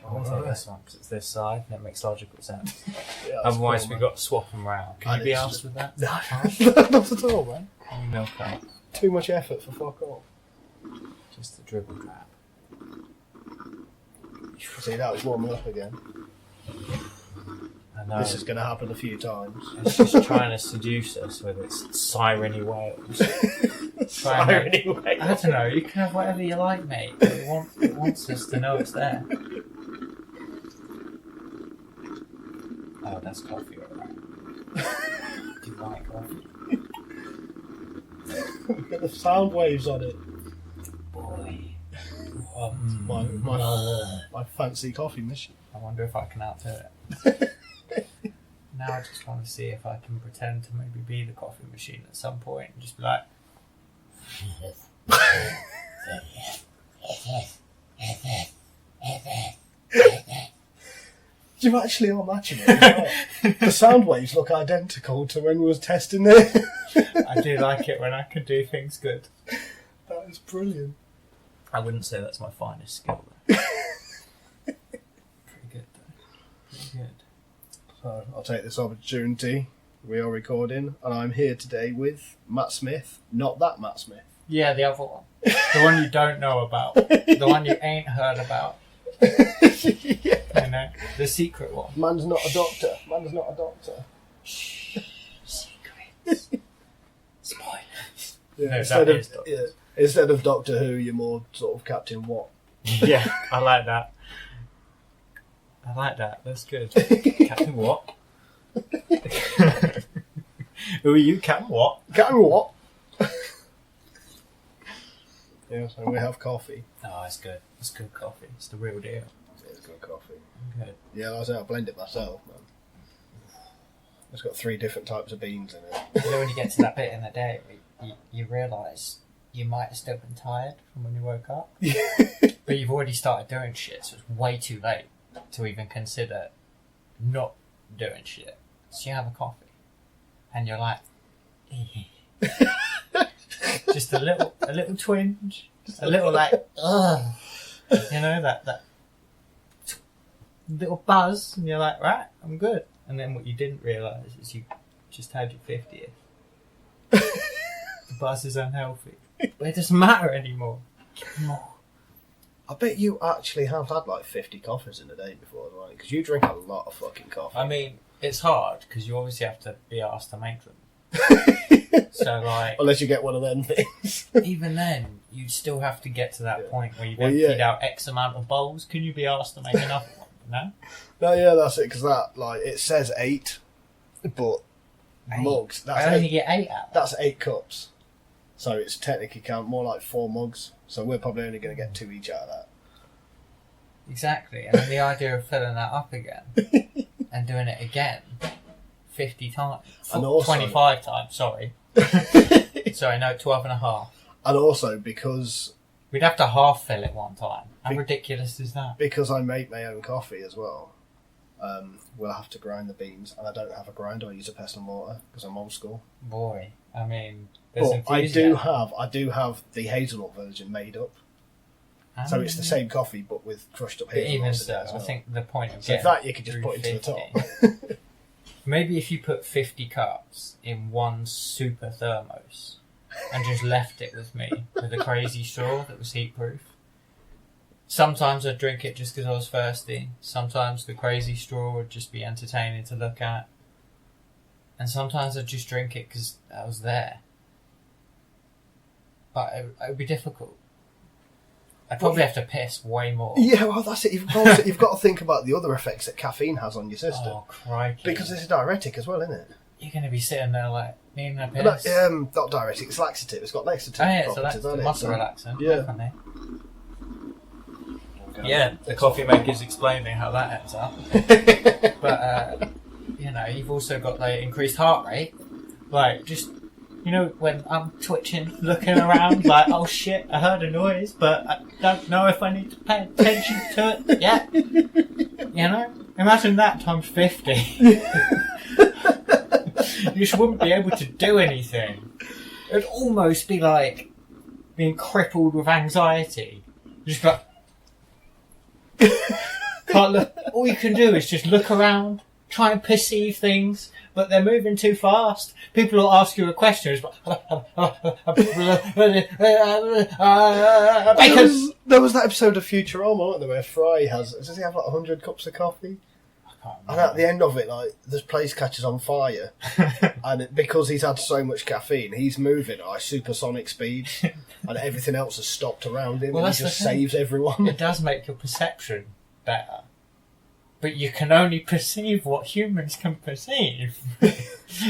I'm going to take this one because it's this side and it makes logical sense. Yeah, Otherwise, cool, we've man. got to swap them round. Can And you be it's asked with that? No, not at all, man. Can you milk up? Too much effort for fuck off. Just the dribble drab. See, that was warming up again. I know. This is going to happen a few times. It's just trying to seduce us with its siren-y wails. Siren-y I wails. don't know, you can have whatever you like, mate. It wants us to know it's there. Oh, that's coffee, alright. Do you like coffee? Get the sound waves on it. Boy. My fancy coffee machine. I wonder if I can outdo it. Now I just want to see if I can pretend to maybe be the coffee machine at some point and just be like... You actually are matching it as well. The sound waves look identical to when we was testing it. I do like it when I can do things good. That is brilliant. I wouldn't say that's my finest skill, though. Pretty good, though. Pretty good. So I'll take this opportunity. We are recording, and I'm here today with Matt Smith. Not that Matt Smith. Yeah, the other one. The one you don't know about. The one you ain't heard about. Yeah. You know, the secret one. Man's not a doctor. Man's not a doctor. Shh. Secrets. Spoilers. Yeah, No, instead, that of, is Doctor. yeah, instead of Doctor Who, you're more sort of Captain What. Yeah, I like that. I like that. That's good. Captain what? Who are you, Captain what? Captain What? Yeah, so we have coffee. Oh, it's good. It's good coffee. It's the real deal. It's good coffee. Good. Yeah, like I say, I blend it myself, man. It's got 3 different types of beans in it. You know, when you get to that bit in the day, you realise you might have still been tired from when you woke up. But you've already started doing shit, so it's way too late to even consider not doing shit. So you have a coffee, and you're like, just a little twinge, a little like, ugh, you know, that little buzz, and you're like, right, I'm good. And then what you didn't realise is you just had your 50th. The buzz is unhealthy, but it doesn't matter anymore. Give me more. I bet you actually have had like 50 coffees in a day before, right? Because you drink a lot of fucking coffee. I mean, it's hard because you obviously have to be asked to make them. So, like, Unless you get one of them things. even then, you still have to get to that Yeah. point where you've Well, emptied yeah. out X amount of bowls. Can you be asked to make another one? No? No, yeah, that's it. Because that, like, it says 8, but 8? mugs. I That's only 8, get 8 out. that's 8 cups. So it's technically count more like 4 mugs. So we're probably only going to get 2 each out of that. Exactly. And then the idea of filling that up again and doing it again 50 times. And also- 25 times, sorry. Sorry, no, 12 and a half. And also because We'd have to half fill it one time. How ridiculous is that? I make my own coffee as well, we'll have to grind the beans. And I don't have a grinder. I use a pestle and mortar because I'm old school. Boy, I mean, there's But I enthusiasm. do have the hazelnut version made up. So it's the same coffee, but with crushed up But even hazelnuts in so, it as well. I think the point of So getting that you could just through put into the 50 top. Maybe if you put 50 cups in one super thermos and just left it with me with a crazy straw that was heat proof. Sometimes I'd drink it just because I was thirsty. Sometimes the crazy straw would just be entertaining to look at. And sometimes I'd just drink it because I was there. But it would be difficult. I'd probably have to piss way more. Yeah, well, that's it. You've got to think about the other effects that caffeine has on your system. Oh, crikey. Because it's a diuretic as well, isn't it? You're going to be sitting there like, needing a piss. Not diuretic, it's laxative. It's got laxative Oh yeah, so properties, that's hasn't it? muscle So- relaxant. Yeah. Definitely. Yeah, the coffee maker's explaining how that ends up. But, you know, you've also got the increased heart rate. Like, just, you know, when I'm twitching, looking around, like, oh shit, I heard a noise, but I don't know if I need to pay attention to it yet. You know? Imagine that times 50. You just wouldn't be able to do anything. It would almost be like being crippled with anxiety. Just like, can't look. All you can do is just look around, try and perceive things, but they're moving too fast. People will ask you a question. It's because There was that episode of Futurama, wasn't there, where Fry does he have like 100 cups of coffee? And at the end of it, like, this place catches on fire, and because he's had so much caffeine, he's moving at like supersonic speeds, and everything else has stopped around him, and he just saves everyone. It does make your perception better, but you can only perceive what humans can perceive.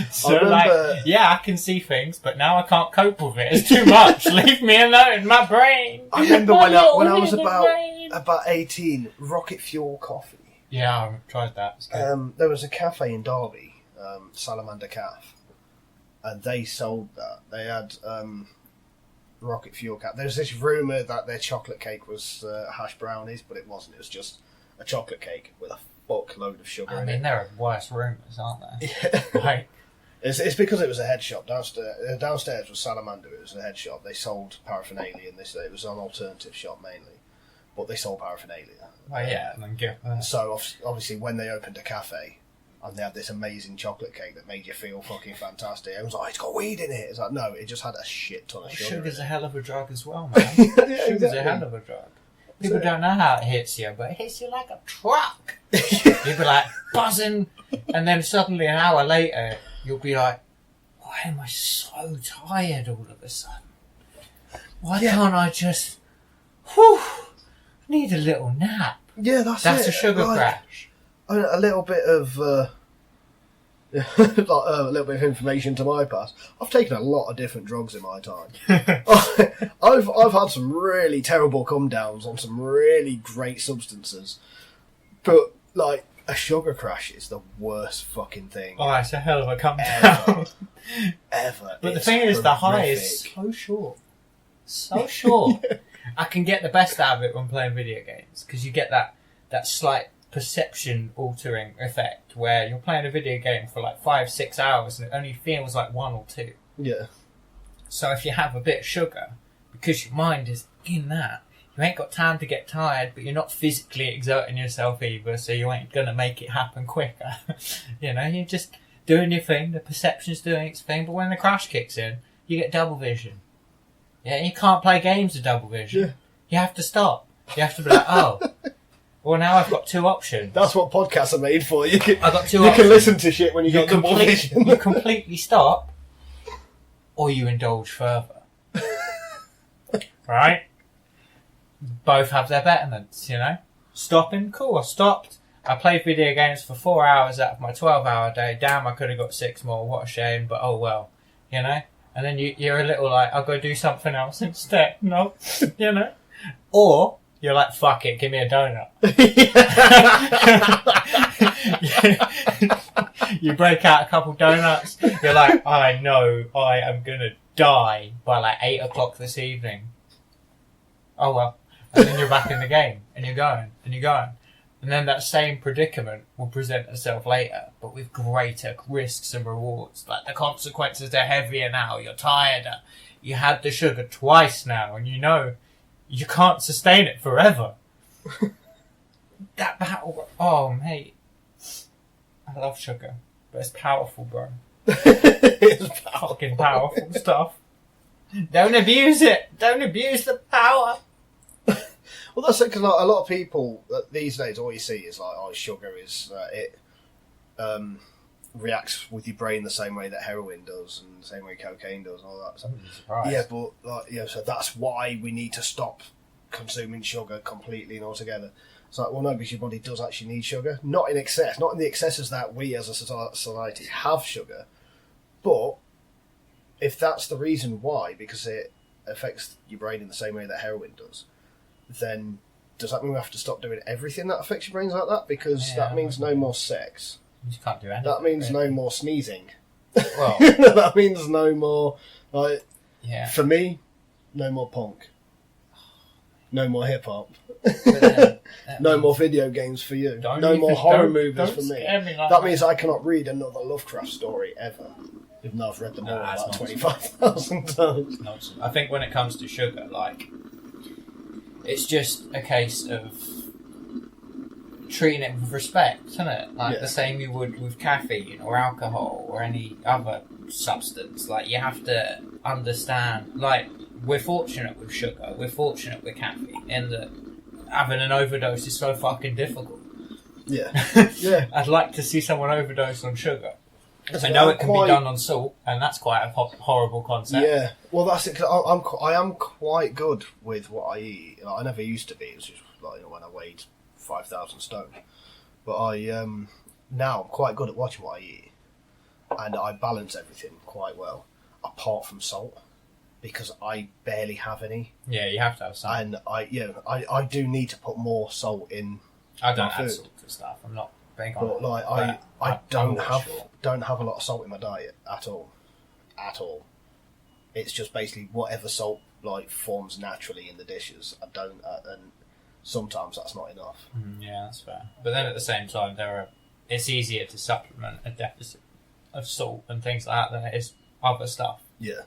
So, I remember- like, yeah, I can see things, but now I can't cope with it. It's too much. Leave me alone, my brain. I remember My when I little was little brain. about 18, Rocket Fuel coffee. Yeah, I haven't tried that. It's good. There was a cafe in Derby, Salamander Cafe, and they sold that. They had Rocket Fuel Cafe. There's this rumour that their chocolate cake was hash brownies, but it wasn't. It was just a chocolate cake with a fuckload of sugar I in mean, it. there are worse rumours, aren't there? Yeah. Like, It's because it was a head shop. Downstairs was Salamander. It was a head shop. They sold paraphernalia in this. It was an alternative shop mainly, but they sold paraphernalia. well, yeah, and then give. So obviously, when they opened a cafe and they had this amazing chocolate cake that made you feel fucking fantastic, everyone's like, "It's got weed in it." It's like, no, it just had a shit ton of sugar. Sugar's in a it. hell of a drug as well, man. Yeah, Sugar's exactly. a hell of a drug. People don't know how it hits you, but it hits you like a truck. You'll be like buzzing, and then suddenly an hour later, you'll be like, why am I so tired all of a sudden? Why can't I just, need a little nap? Yeah, that's That's it. a sugar Like, crash. A little bit of like, a little bit of information to my past. I've taken a lot of different drugs in my time. I've had some really terrible come downs on some really great substances, but like a sugar crash is the worst fucking thing Oh, it's a hell of a come Ever. down. ever. But the It's thing is, the high horrific. is so short. So short. I can get the best out of it when playing video games, because you get that slight perception altering effect where you're playing a video game for like 5-6 hours and it only feels like 1 or 2. Yeah. So if you have a bit of sugar, because your mind is in that, you ain't got time to get tired, but you're not physically exerting yourself either, so you ain't gonna make it happen quicker. You know, you're just doing your thing, the perception's doing its thing, but when the crash kicks in, you get double vision. Yeah, you can't play games with double vision. Yeah. You have to stop. You have to be like, oh, well, now I've got 2 options. That's what podcasts are made for. You can, I've got 2 you options. can listen to shit when you got double vision. You completely stop, or you indulge further. Right? Both have their betterments, you know? Stopping, cool, I stopped. I played video games for 4 hours out of my 12-hour day. Damn, I could have got 6 more. What a shame, but oh well. You know? And then you're a little like, I'll go do something else instead. No. You know? Or you're like, fuck it, give me a donut. You break out a couple donuts. You're like, I know I am gonna die by like 8 o'clock this evening. Oh well. And then you're back in the game, and you're going, and you're going. And then that same predicament will present itself later, but with greater risks and rewards. Like the consequences are heavier now, you're tireder. You had the sugar twice now, and you know you can't sustain it forever. That battle, oh mate. I love sugar, but it's powerful, bro. It's Fucking powerful stuff. Don't abuse it. Don't abuse the power. Well, that's it, because like, a lot of people these days, all you see is like, oh, sugar is it reacts with your brain the same way that heroin does, and the same way cocaine does, and all that. So, yeah, but like, yeah, so that's why we need to stop consuming sugar completely and altogether. It's like, well, no, because your body does actually need sugar, not in excess, not in the excesses that we as a society have sugar, but if that's the reason why, because it affects your brain in the same way that heroin does, then does that mean we have to stop doing everything that affects your brains like that? Because Yeah, that means no more sex. You just can't do anything. That means really. no more sneezing. Well, That means no more, like, yeah. for me, no more punk. No more hip hop. But then, No more video games for you. Don't No even- more horror don't- movies don't for me. scare me like That means I cannot read another Lovecraft story ever. Even though I've read them all Nah, about that's 25,000 times. nonsense. I think when it comes to sugar, like, it's just a case of treating it with respect, isn't it? Like the same you would with caffeine or alcohol or any other substance. Like, you have to understand, like, we're fortunate with sugar, we're fortunate with caffeine, in that having an overdose is so fucking difficult. Yeah. Yeah. I'd like to see someone overdose on sugar. I know it can be done on salt, and that's quite a horrible concept. Yeah, well, that's it. Cause I am quite good with what I eat. Like, I never used to be. It was just like, when I weighed 5,000 stone. But now I'm quite good at watching what I eat, and I balance everything quite well, apart from salt, because I barely have any. Yeah, you have to have salt. And I do need to put more salt in. I don't add salt to stuff. I'm not big on it. But like I don't have a lot of salt in my diet at all. It's just basically whatever salt like forms naturally in the dishes. I don't, and sometimes that's not enough. Yeah, that's fair. But then at the same time, it's easier to supplement a deficit of salt and things like that than it is other stuff. Yeah,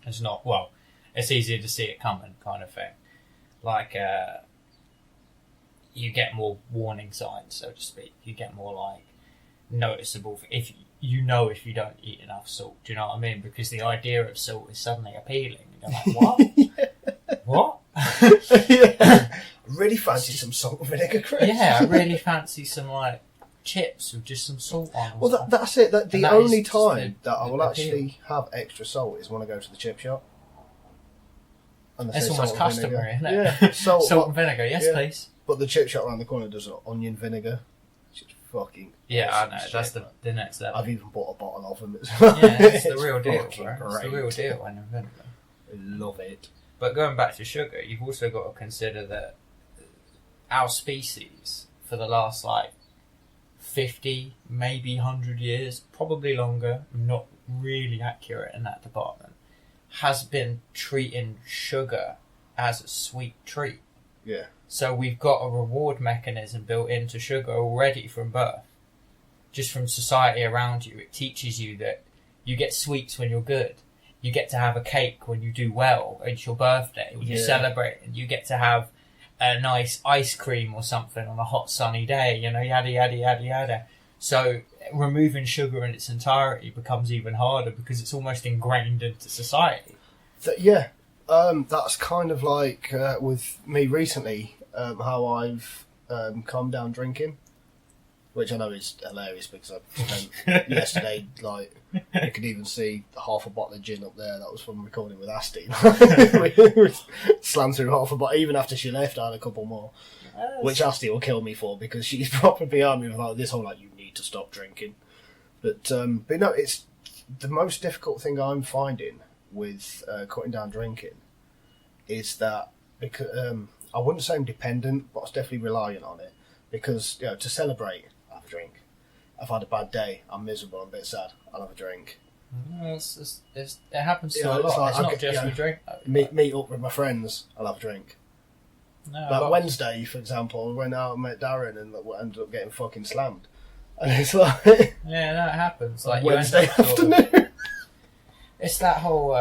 it's not. Well, it's easier to see it coming, kind of thing. Like, you get more warning signs, so to speak. You get more like noticeable if you don't eat enough salt. Do you know what I mean? Because the idea of salt is suddenly appealing. You're like, what? What? Yeah. I really fancy some salt and vinegar crisps. Yeah, I really fancy some like chips with just some salt on. Well, that's it. The only time that I will actually have extra salt is when I go to the chip shop. It's almost customary, isn't it? Yeah, salt and vinegar. Yes, please. But the chip shop around the corner does an onion vinegar. Which is fucking awesome. I know. That's the next level. I've even bought a bottle of them. Yeah, it's the real deal, bro. It's the real deal, onion vinegar. I love it. But going back to sugar, you've also got to consider that our species, for the last, 50, maybe 100 years, probably longer, not really accurate in that department, has been treating sugar as a sweet treat. Yeah. So we've got a reward mechanism built into sugar already from birth. Just from society around you, it teaches you that you get sweets when you're good. You get to have a cake when you do well. It's your birthday when you celebrate, and you get to have a nice ice cream or something on a hot sunny day. Yada yada yada yada. So removing sugar in its entirety becomes even harder because it's almost ingrained into society. That's kind of like with me recently, how I've calmed down drinking, which I know is hilarious because I spent yesterday, you could even see half a bottle of gin up there. That was from recording with Asti. We slammed through half a bottle. Even after she left, I had a couple more, which Asti will kill me for because she's probably behind me with this whole you need to stop drinking. But no, it's the most difficult thing I'm finding with cutting down drinking is that because I wouldn't say I'm dependent, but I was definitely reliant on it because to celebrate, I have a drink. I've had a bad day, I'm miserable, I'm a bit sad, I'll have a drink. It happens to a lot. It's not just with drink. Meet up with my friends, I'll have a drink. No, Wednesday, for example, I went out and met Darren and ended up getting fucking slammed. And it's like... Yeah, no, it happens. Wednesday afternoon. It's that whole,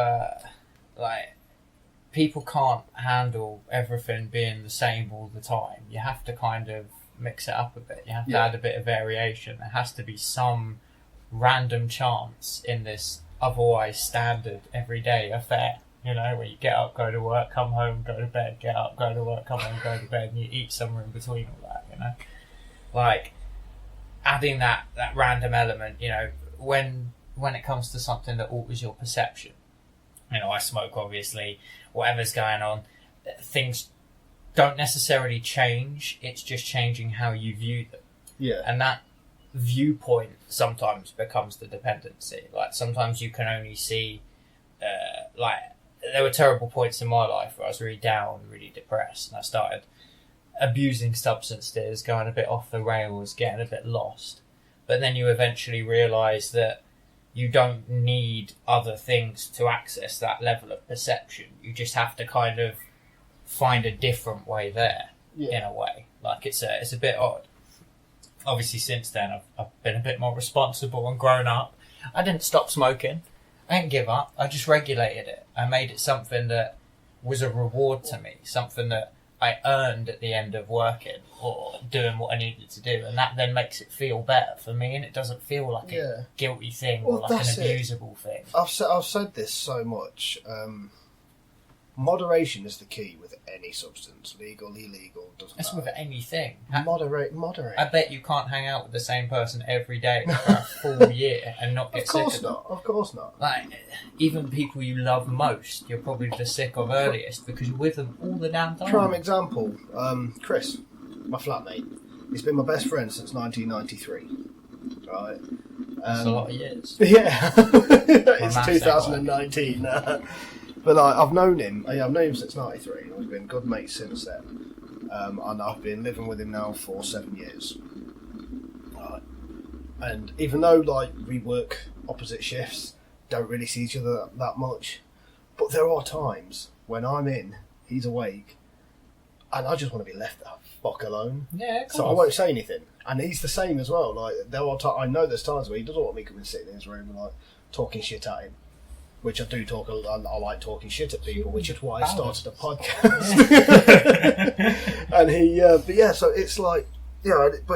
people can't handle everything being the same all the time. You have to kind of mix it up a bit. You have to add a bit of variation. There has to be some random chance in this otherwise standard everyday affair. Where you get up, go to work, come home, go to bed, get up, go to work, come home, go to bed, and you eat somewhere in between all that, adding that random element, when it comes to something that alters your perception. I smoke, obviously, whatever's going on, things don't necessarily change, it's just changing how you view them. Yeah. And that viewpoint sometimes becomes the dependency. Sometimes you can only see, there were terrible points in my life where I was really down, really depressed, and I started abusing substances, going a bit off the rails, getting a bit lost. But then you eventually realise that you don't need other things to access that level of perception. You just have to kind of find a different way there, in a way. It's a bit odd. Obviously, since then, I've been a bit more responsible and grown up. I didn't stop smoking. I didn't give up. I just regulated it. I made it something that was a reward to me, something that I earned at the end of working or doing what I needed to do, and that then makes it feel better for me, and it doesn't feel like a guilty thing or like an abusable thing. I've said this so much. Moderation is the key with any substance, legal, illegal, doesn't matter. That's with anything. Moderate. I bet you can't hang out with the same person every day for a full year and not get sick of them. Of course not. Like, even people you love most, you're probably the sick of earliest because you're with them all the damn time. Prime example, Chris, my flatmate. He's been my best friend since 1993. Right? That's a lot of years. Yeah. It's 2019. But I've known him. I've known him since '93. We've been good mates since then, and I've been living with him now for 7 years. And even though we work opposite shifts, don't really see each other that much, but there are times when I'm in, he's awake, and I just want to be left the fuck alone. Yeah, so I won't say anything. And he's the same as well. There are I know there's times where he doesn't want me coming sitting in his room and talking shit at him. Which I do talk. I like talking shit at people, which is why I started a podcast. And he, but yeah, so it's but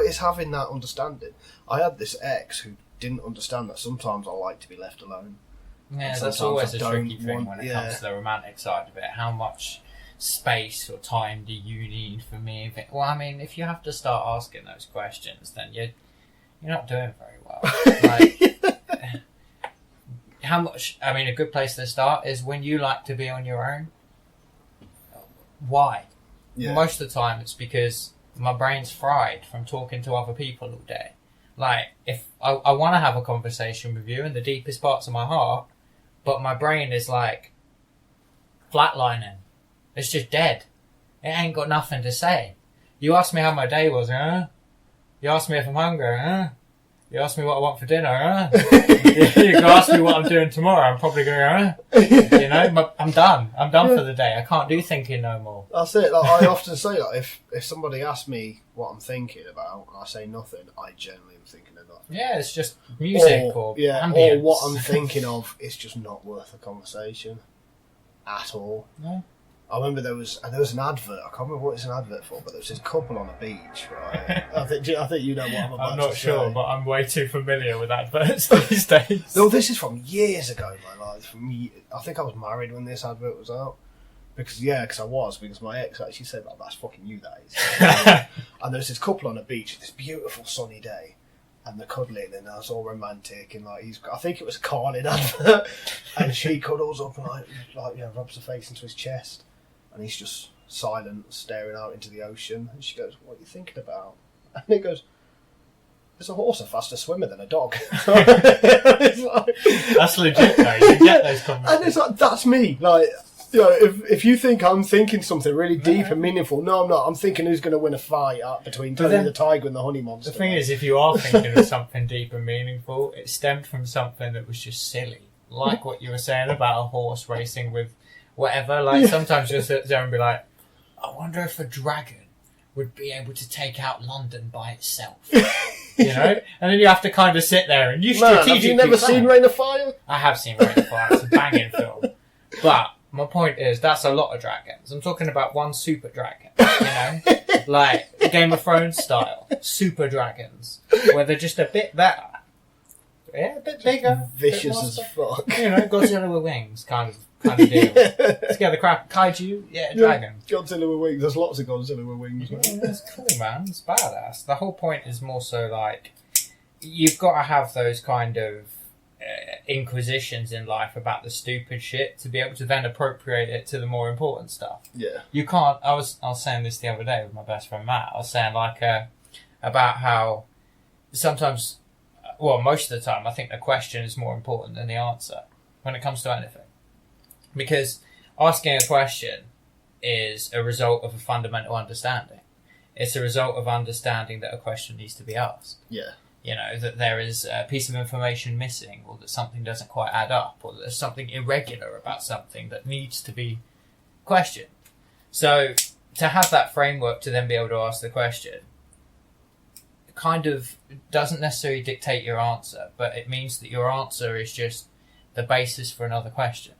it's having that understanding. I had this ex who didn't understand that sometimes I like to be left alone. Yeah, that's always a tricky thing when it comes to the romantic side of it. How much space or time do you need for me? Well, I mean, if you have to start asking those questions, then you're not doing very well. How much? I mean, a good place to start is when you like to be on your own. Why? Yeah. Most of the time, it's because my brain's fried from talking to other people all day. If I want to have a conversation with you in the deepest parts of my heart, but my brain is flatlining. It's just dead. It ain't got nothing to say. You ask me how my day was, huh? You ask me if I'm hungry, huh? You ask me what I want for dinner, huh? You can ask me what I'm doing tomorrow. I'm probably going, huh? I'm done. I'm done for the day. I can't do thinking no more. That's it. I often say if somebody asks me what I'm thinking about, and I say nothing, I generally am thinking of nothing. Yeah, it's just music or ambience. Or what I'm thinking of is just not worth a conversation at all. Yeah. I remember there was an advert. I can't remember what it's an advert for, but there was this couple on a beach, right? I think you know what I'm about to say. I'm not sure, but I'm way too familiar with adverts these days. No, this is from years ago, man. I think I was married when this advert was out. Because my ex actually said, that's fucking you, that is. And there's this couple on a beach, this beautiful sunny day, and they're cuddling, and that's all romantic, and I think it was a Carlin advert, and she cuddles up and rubs her face into his chest. And he's just silent, staring out into the ocean. And she goes, "What are you thinking about?" And he goes, "Is a horse a faster swimmer than a dog?" That's legit, though. You get those comments. And it's that's me. If you think I'm thinking something really deep and meaningful, no, I'm not. I'm thinking who's going to win a fight between Tony the Tiger and the Honey Monster. The thing is, if you are thinking of something deep and meaningful, it stemmed from something that was just silly. Like what you were saying about a horse racing with whatever, sometimes you'll sit there and be like, I wonder if a dragon would be able to take out London by itself. And then you have to kind of sit there and strategically... Have you never seen Reign of Fire? I have seen Reign of Fire. It's a banging film. But my point is, that's a lot of dragons. I'm talking about one super dragon, like Game of Thrones style. Super dragons. Where they're just a bit better. Yeah, a bit bigger. Vicious as fuck. Godzilla with wings, kind of deal. Scare the crap. Kaiju, dragon. Godzilla with wings. There's lots of Godzilla with wings. Yeah, that's cool, man. It's badass. The whole point is more so you've got to have those kind of inquisitions in life about the stupid shit to be able to then appropriate it to the more important stuff. Yeah. You can't. I was saying this the other day with my best friend Matt. I was saying about how sometimes, most of the time, I think the question is more important than the answer when it comes to anything. Because asking a question is a result of a fundamental understanding. It's a result of understanding that a question needs to be asked. Yeah. That there is a piece of information missing, or that something doesn't quite add up, or that there's something irregular about something that needs to be questioned. So to have that framework to then be able to ask the question kind of doesn't necessarily dictate your answer, but it means that your answer is just the basis for another question.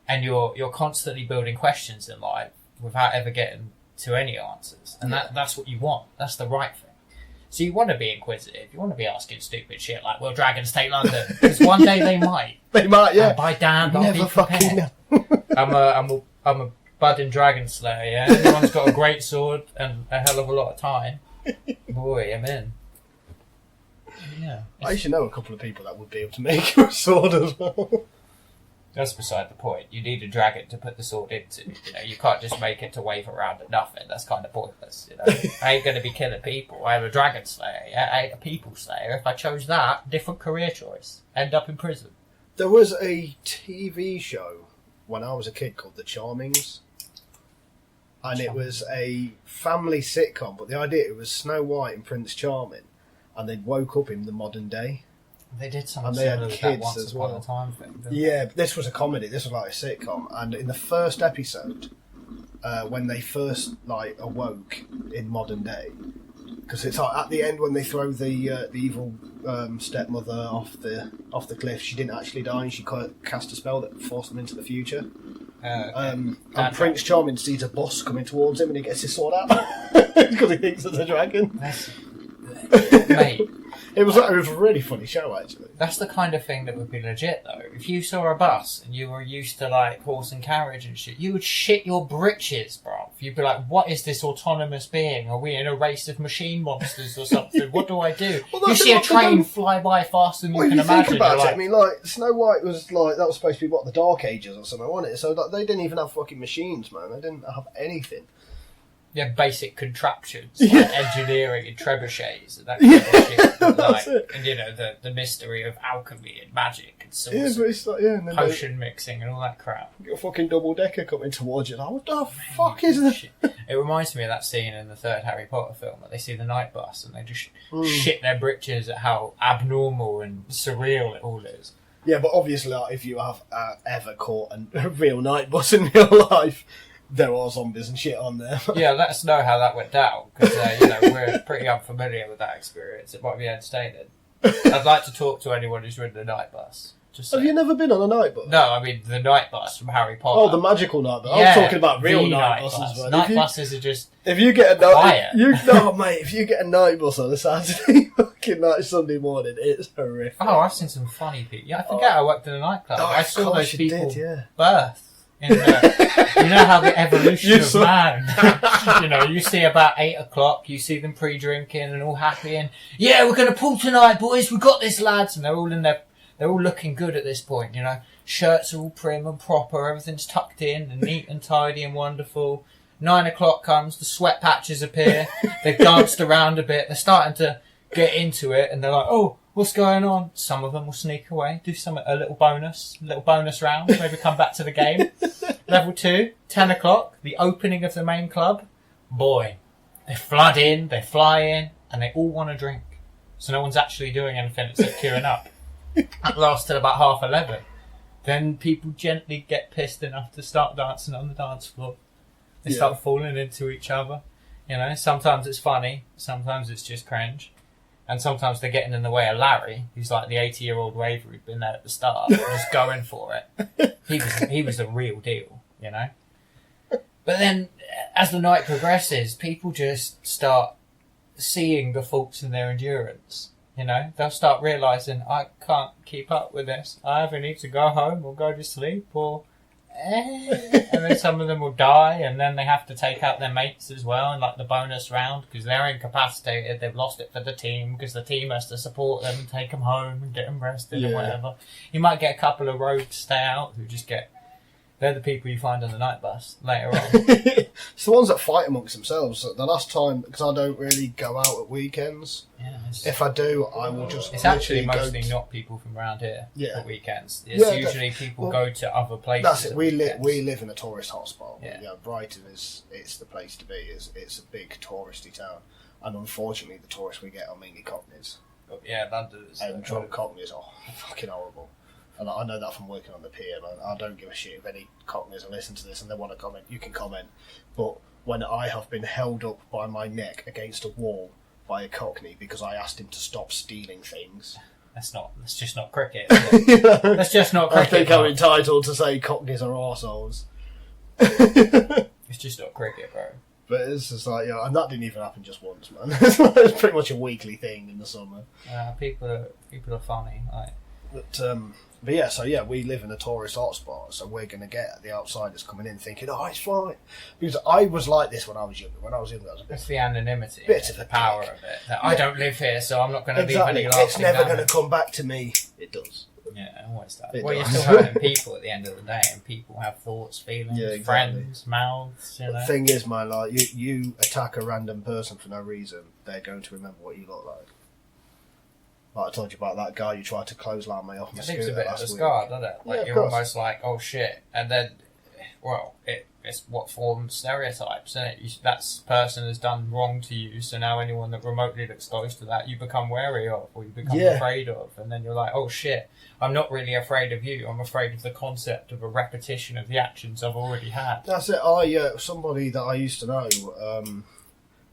And you're constantly building questions in life without ever getting to any answers. And that's what you want. That's the right thing. So you want to be inquisitive. You want to be asking stupid shit like, will dragons take London? Because one day they might. They might, yeah. And by damn, I'll Never be prepared. fucking I'm a budding dragon slayer, yeah? Everyone's got a great sword and a hell of a lot of time. Boy, I'm in. Yeah. I used to know a couple of people that would be able to make you a sword as well. That's beside the point. You need a dragon to put the sword into. You know, you can't just make it to wave around at nothing. That's kind of pointless. You know, I ain't going to be killing people. I am a dragon slayer. Yeah? I ain't a people slayer. If I chose that, different career choice. End up in prison. There was a TV show when I was a kid called The Charmings. And it was a family sitcom, but the idea, it was Snow White and Prince Charming, and they woke up in the modern day. They did something And they had similar with kids that Once as Upon well. a Time thing. Didn't they? Yeah, this was a comedy. This was like a sitcom, and in the first episode, when they first like awoke in modern day, because it's like at the end when they throw the evil stepmother off the cliff, she didn't actually die, and she cast a spell that forced them into the future. And Prince Charming sees a bus coming towards him, and he gets his sword out because he thinks it's a dragon. Mate, It was a really funny show, actually. that's the kind of thing that would be legit, though. If you saw a bus and you were used to, like, horse and carriage and shit, you would shit your britches, bro. You'd be like, what is this autonomous being? Are we in a race of machine monsters or something? What do I do? Well, you that's see a what they train don't- fly by faster than you Well, can if you think imagine. about You're it, like, I mean, like, Snow White was, like, that was supposed to be, what, the Dark Ages or something, wasn't it? So like, they didn't even have fucking machines, man. They didn't have anything. yeah, basic contraptions, Yeah. like engineering and trebuchets and that kind of shit. But, That's like, it. and, you know, the mystery of alchemy and magic and Yeah, sorcery, but it's like, yeah, and then potion mixing and all that crap. they get a fucking double-decker coming towards you. Like, what the fuck is this? Shit. It reminds me of that scene in the third Harry Potter film that they see the night bus and they just Hmm. shit their britches at how abnormal and surreal it all is. Yeah, but obviously, like, if you have ever caught a real night bus in real life, there are zombies and shit on there. Yeah, let us know how that went down because you know we're pretty unfamiliar with that experience. It might be entertaining. I'd like to talk to anyone who's ridden a night bus. Just Have saying. you never been on a night bus? No, I mean the night bus from Harry Potter. Oh, the magical night bus. I Yeah, was talking about real the night bus. buses, man. Night buses are just If you get a Quiet. mate, if you get a night bus on a Saturday fucking night Sunday morning, it's horrific. oh, I've seen some funny people. Yeah, I forget I worked in a nightclub. I of saw course those you people did, yeah. birth. In the, you know how the evolution You of saw- man. You know, you see about 8 o'clock, you see them pre-drinking and all happy, and yeah, we're going to pull tonight, boys. We got this, lads, and they're all looking good at this point. You know, shirts are all prim and proper, everything's tucked in and neat and tidy and wonderful. 9 o'clock comes, the sweat patches appear. They've danced around a bit. They're starting to get into it, and they're like, "Oh, what's going on?" Some of them will sneak away, do a little bonus round, maybe come back to the game. Level 2, 10 o'clock, the opening of the main club. Boy, they flood in, they fly in, and they all want to drink. So no one's actually doing anything except queuing up. That lasts till about 11:30. Then people gently get pissed enough to start dancing on the dance floor. They start falling into each other. You know, sometimes it's funny, sometimes it's just cringe. And sometimes they're getting in the way of Larry, who's like the 80-year-old waver who'd been there at the start, just going for it. He was the real deal, you know? But then, as the night progresses, people just start seeing the faults in their endurance, you know? They'll start realising, I can't keep up with this. I either need to go home or go to sleep or... and then some of them will die, and then they have to take out their mates as well in like the bonus round because they're incapacitated. They've lost it for the team because the team has to support them and take them home and get them rested or whatever. You might get a couple of rogues stay out who just get. They're the people you find on the night bus later on. It's the ones that fight amongst themselves. The last time, because I don't really go out at weekends. Yeah, If I do, I will just. it's actually literally mostly go not people from around here Yeah. at weekends. It's Yeah, usually people well, go to other places. That's it. at We weekends. live in a tourist hotspot. Yeah. Brighton it's the place to be. It's a big touristy town, and unfortunately, the tourists we get are mainly Cockneys, But yeah, Londoners. and drunk Cockneys are fucking horrible. And I know that from working on the pier. And I don't give a shit if any Cockneys are listening to this and they want to comment. You can comment. But when I have been held up by my neck against a wall by a Cockney because I asked him to stop stealing things, That's just not cricket. Is it? That's just not I cricket. think I'm Mark. entitled to say Cockneys are arseholes. It's just not cricket, bro. But it's just like, and that didn't even happen just once, man. It's pretty much a weekly thing in the summer. People are funny. Like. But yeah, we live in a tourist hotspot, so we're going to get the outsiders coming in thinking, oh, it's fine. Because I was like this when I was younger. I was a bit. It's the anonymity, bit of the power of it. That I don't live here, so I'm not going to leave any lasting It's never going to damage. come back to me. It does. Yeah, always that. It Well, does. you're still hurting people at the end of the day, and people have thoughts, feelings, Yeah, exactly. friends, mouths, The thing is, man, like, you attack a random person for no reason, they're going to remember what you look like. Like I told you about that guy you tried to clothesline me off my It leaves scooter a bit of last a week. scar, doesn't it? Like, Yeah, of you're course. almost like, oh shit. And then, well, it's what forms stereotypes, isn't it? That person has done wrong to you, so now anyone that remotely looks close to that, you become wary of, or you become afraid of. And then you're like, oh shit, I'm not really afraid of you, I'm afraid of the concept of a repetition of the actions I've already had. That's it. Somebody that I used to know,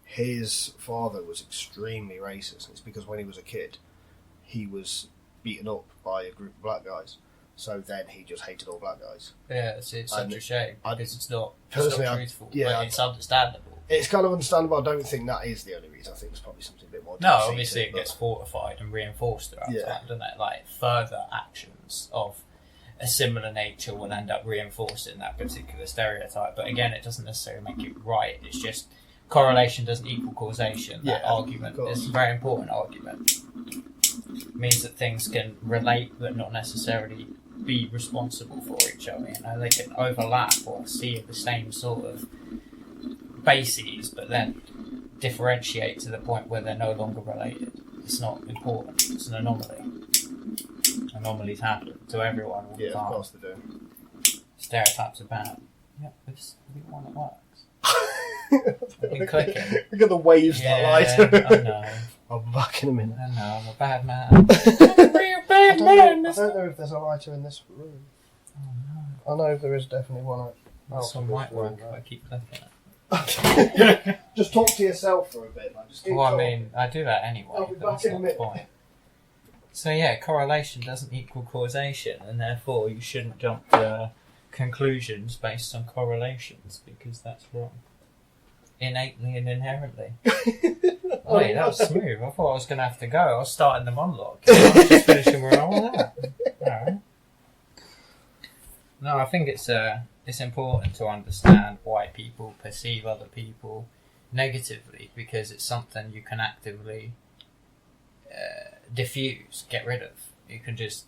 his father was extremely racist. It's because when he was a kid, he was beaten up by a group of black guys. So then he just hated all black guys. Yeah, it's such a shame, because it's not truthful, but it's understandable. It's kind of understandable. I don't think that is the only reason. I think it's probably something a bit more No, deep-seated, obviously it but- gets fortified and reinforced throughout Yeah. time, doesn't it? Like, further actions of a similar nature will end up reinforcing that particular stereotype. But again, it doesn't necessarily make it right. It's just correlation doesn't equal causation. That Yeah, argument of course. is a very important argument. It means that things can relate but not necessarily be responsible for each other. You know, they can overlap or see the same sort of bases, but then differentiate to the point where they're no longer related. It's not important. It's an anomaly. Anomalies happen to everyone all the Yeah, time. of course they do. Stereotypes are bad. Yeah, this is the one that works. I've been clicking. Look at the waves Yeah, that light. I know. I'll be back in a minute. I know. I'm a bad man. I'm a real bad man. I don't know if there's a lighter in this room. Oh, no. I know there is definitely one. That's some white work. I keep clicking it. Just talk to yourself for a bit, man. Just keep Well, I talking. mean, I do that anyway. I'll be but back that's in a not the minute. point. So yeah, correlation doesn't equal causation, and therefore you shouldn't jump to conclusions based on correlations, because that's wrong. Innately and inherently. Oh, yeah, that was smooth. I thought I was going to have to go. I was starting the monologue. I was just finishing where I was at. Alright. No, I think it's important to understand why people perceive other people negatively, because it's something you can actively diffuse, get rid of. You can just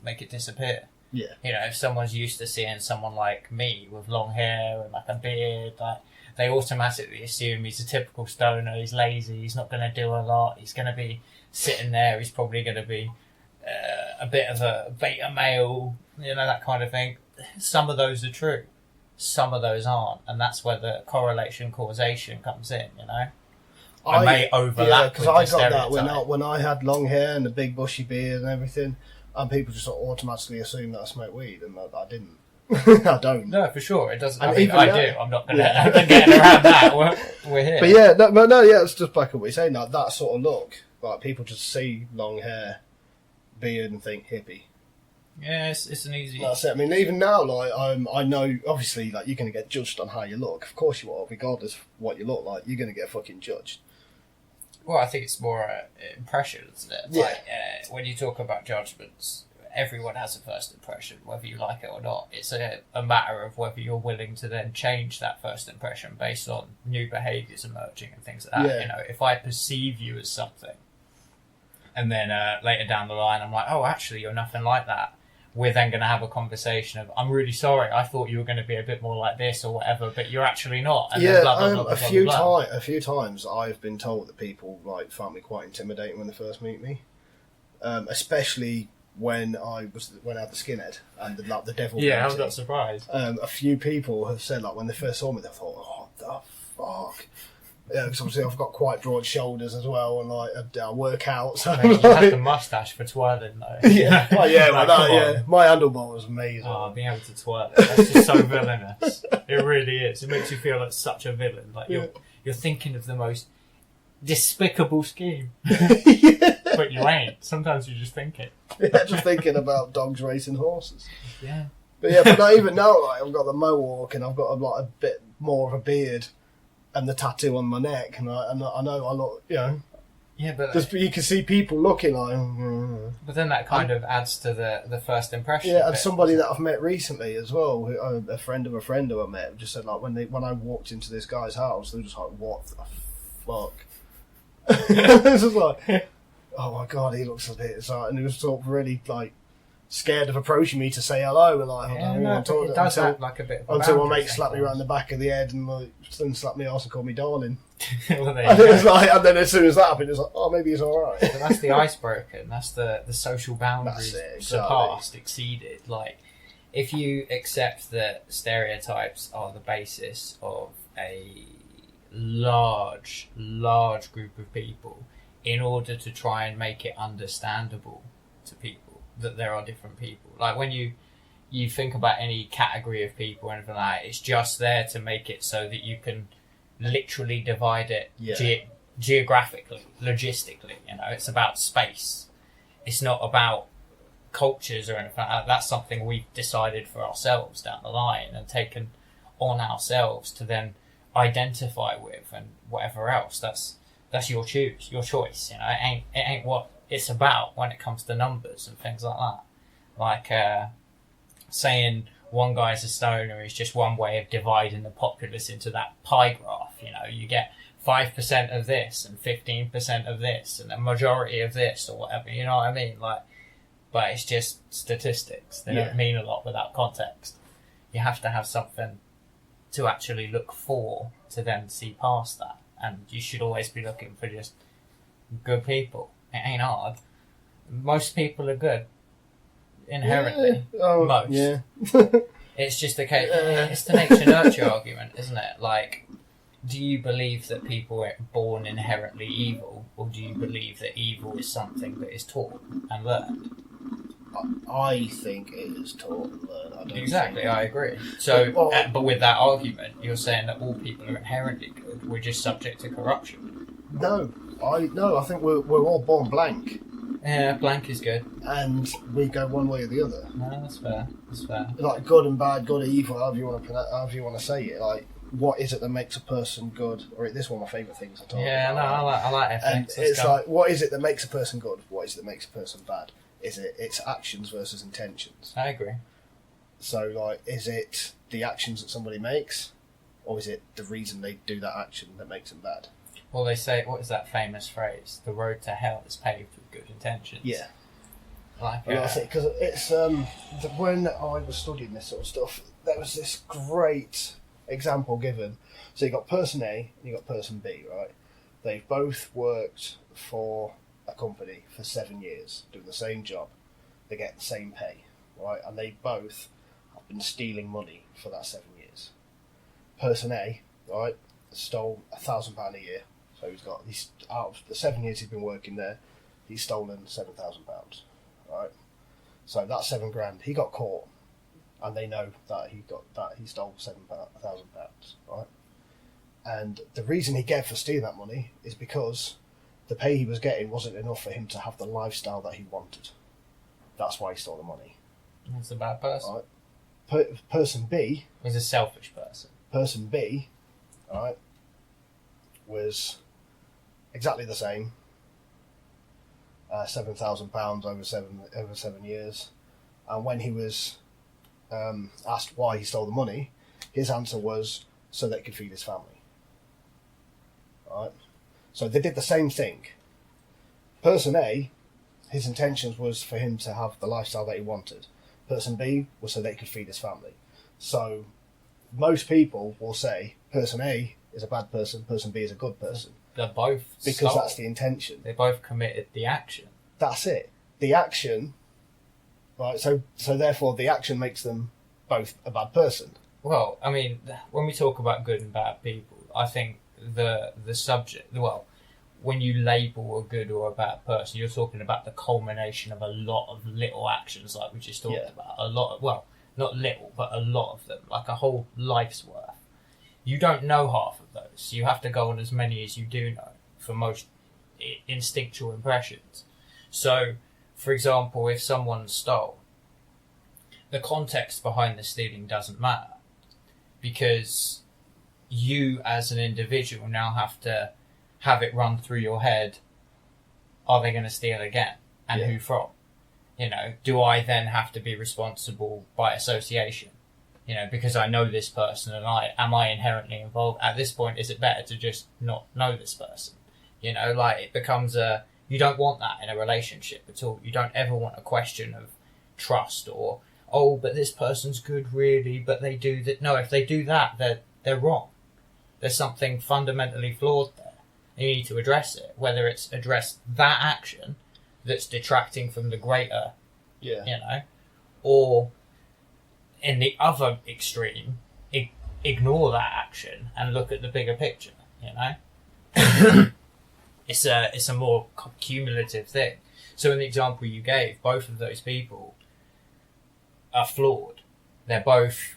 make it disappear. Yeah. You know, if someone's used to seeing someone like me with long hair and like a beard, like, they automatically assume he's a typical stoner, he's lazy, he's not going to do a lot, he's going to be sitting there, he's probably going to be a bit of a beta male, you know, that kind of thing. Some of those are true, some of those aren't, and that's where the correlation causation comes in, you know. I may overlap because with I the got that stereotype. when I had long hair and a big bushy beard and everything, and people just automatically assume that I smoke weed, and I didn't. I don't. No, for sure, it doesn't. And I mean, even I now- do. I'm not going to Yeah. I'm not getting around that. We're here. But yeah, yeah, it's just back up what you're saying. That sort of look, like people just see long hair, beard, and think hippie. Yeah, it's an easy. That's it. I mean, even now, like I know, obviously, like you're going to get judged on how you look. Of course you are, regardless of what you look like. You're going to get fucking judged. Well, I think it's more impression, isn't it? Yeah. Like, when you talk about judgments, everyone has a first impression, whether you like it or not. It's a matter of whether you're willing to then change that first impression based on new behaviours emerging and things like that. Yeah. You know, if I perceive you as something, and then later down the line I'm like, oh, actually, you're nothing like that. We're then going to have a conversation of, I'm really sorry, I thought you were going to be a bit more like this or whatever, but you're actually not. And then Yeah, blah, blah, blah, blah, a blah, few blah. a few times I've been told that people like found me quite intimidating when they first meet me, especially when I had the skinhead and the devil. Yeah, I was painting. not surprised. A few people have said like when they first saw me, they thought, "Oh, the fuck." Yeah, because obviously I've got quite broad shoulders as well, and like I work out. So Mate, you had the moustache for twirling though. yeah, oh, yeah, Like, well, come yeah. on. My handlebar was amazing. Oh, being able to twirl it, that's just so villainous. It really is. It makes you feel like such a villain. Like you're thinking of the most despicable scheme, Yeah. but you ain't. Sometimes you just think it. Yeah, just thinking about dogs racing horses. Yeah. But yeah, but not even now, like I've got the mohawk and I've got like a bit more of a beard and the tattoo on my neck, and I know I look, you know. Yeah, but just, you can see people looking like. But then that kind of adds to the first impression. Yeah, and somebody that I've met recently as well, a friend of a friend who I met, just said like when I walked into this guy's house, they were just like, "What the fuck?" It's just like, "Oh my god, he looks a bit," and he was sort of really like scared of approaching me to say hello, and like, it does have like a bit of a until my mate slapped me around the back of the head and like, then slapped me arse and called me darling. Well, and it was like, and then as soon as that happened, it was like, oh, maybe he's all right. But that's the icebreaker. That's the social boundaries surpassed, exceeded. Like, if you accept that stereotypes are the basis of a large group of people, in order to try and make it understandable to people that there are different people. Like when you think about any category of people or anything like that, it's just there to make it so that you can literally divide it geographically, logistically. You know, it's about space. It's not about cultures or anything like that. That's something we've decided for ourselves down the line and taken on ourselves to then identify with, and whatever else. That's your choice. You know, it ain't what it's about when it comes to numbers and things like that. Like saying one guy's a stoner is just one way of dividing the populace into that pie graph. You know, you get 5% of this and 15% of this and a majority of this or whatever. You know what I mean? Like, but it's just statistics. They don't mean a lot without context. You have to have something to actually look for to then see past that. And you should always be looking for just good people. It ain't hard. Most people are good. Inherently. Yeah. Oh, most. Yeah. It's just the case. It's the nature-nurture argument, isn't it? Like, do you believe that people are born inherently evil, or do you believe that evil is something that is taught and learned? I think it is taught and learned. Exactly, I agree. So, but with that argument, you're saying that all people are inherently good. We're just subject to corruption. No, I think we're all born blank. Yeah, blank is good. And we go one way or the other. No, that's fair. Like good and bad, good or evil, however you want to say it. Like, what is it that makes a person good? Or this is one of my favourite things I talk about. Yeah, no, I like ethics. And it's like, what is it that makes a person good? What is it that makes a person bad? Is it its actions versus intentions? I agree. So, like, is it the actions that somebody makes, or is it the reason they do that action that makes them bad? Well, they say, what is that famous phrase? The road to hell is paved with good intentions. Yeah. Like, because it's when I was studying this sort of stuff, there was this great example given. So you got person A and you got person B, right? They've both worked for a company for 7 years, doing the same job. They get the same pay, right? And they both have been stealing money for that 7 years. Person A, right, stole £1,000 a year. So he's out of the 7 years he's been working there, he's stolen £7,000, right? So that's £7,000. He got caught, and they know that he stole £7,000, right? And the reason he gave for stealing that money is because the pay he was getting wasn't enough for him to have the lifestyle that he wanted. That's why he stole the money. He's a bad person. Right? Person B. He's a selfish person. Person B, right, was exactly the same. £7,000 over 7 years, and when he was asked why he stole the money, his answer was so that he could feed his family. Right, so they did the same thing. Person A, his intentions was for him to have the lifestyle that he wanted. Person B was so that he could feed his family. So most people will say person A is a bad person, person B is a good person. They're both because that's the intention. They both committed the action. That's it. The action, right? So therefore, the action makes them both a bad person. Well, I mean, when we talk about good and bad people, I think the subject. Well, when you label a good or a bad person, you're talking about the culmination of a lot of little actions, like we just talked about. A lot of, well, not little, but a lot of them, like a whole life's worth. You don't know half of those. You have to go on as many as you do know for most instinctual impressions. So, for example, if someone stole, the context behind the stealing doesn't matter, because you as an individual now have to have it run through your head, are they going to steal again? And who from? You know, do I then have to be responsible by association? You know, because I know this person and am I inherently involved? At this point, is it better to just not know this person? You know, like it becomes you don't want that in a relationship at all. You don't ever want a question of trust or, oh, but this person's good really, but they do that. No, if they do that, they're wrong. There's something fundamentally flawed there. You need to address it, whether it's address that action that's detracting from the greater, you know, or in the other extreme, ignore that action and look at the bigger picture, you know. It's a more cumulative thing. So in the example you gave, both of those people are flawed. They're both,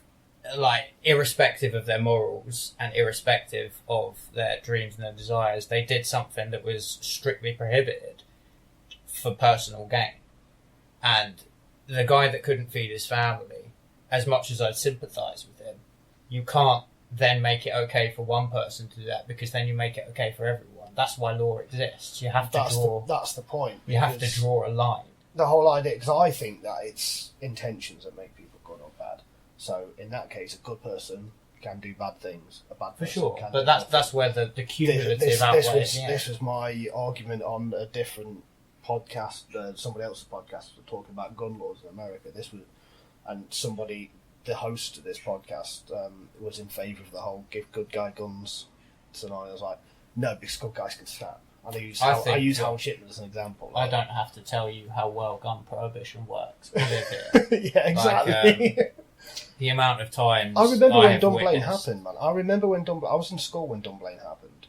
like, irrespective of their morals and irrespective of their dreams and their desires, they did something that was strictly prohibited for personal gain. And the guy that couldn't feed his family, as much as I'd sympathise with him, you can't then make it okay for one person to do that, because then you make it okay for everyone. That's why law exists. You have to draw. That's the point. You have to draw a line. The whole idea, because I think that it's intentions that make people good or bad. So in that case, a good person can do bad things. A bad person for sure, can but that's where the cumulative outweighs. This was my argument on a different podcast. Somebody else's podcast was talking about gun laws in America. And the host of this podcast, was in favour of the whole give good guy guns scenario. I was like, no, because good guys can stab. I use Hal Shipman as an example. I don't have to tell you how well gun prohibition works. We live here. Yeah, exactly. The amount of times I remember when Dunblane happened, man. I remember when I was in school when Dunblane happened,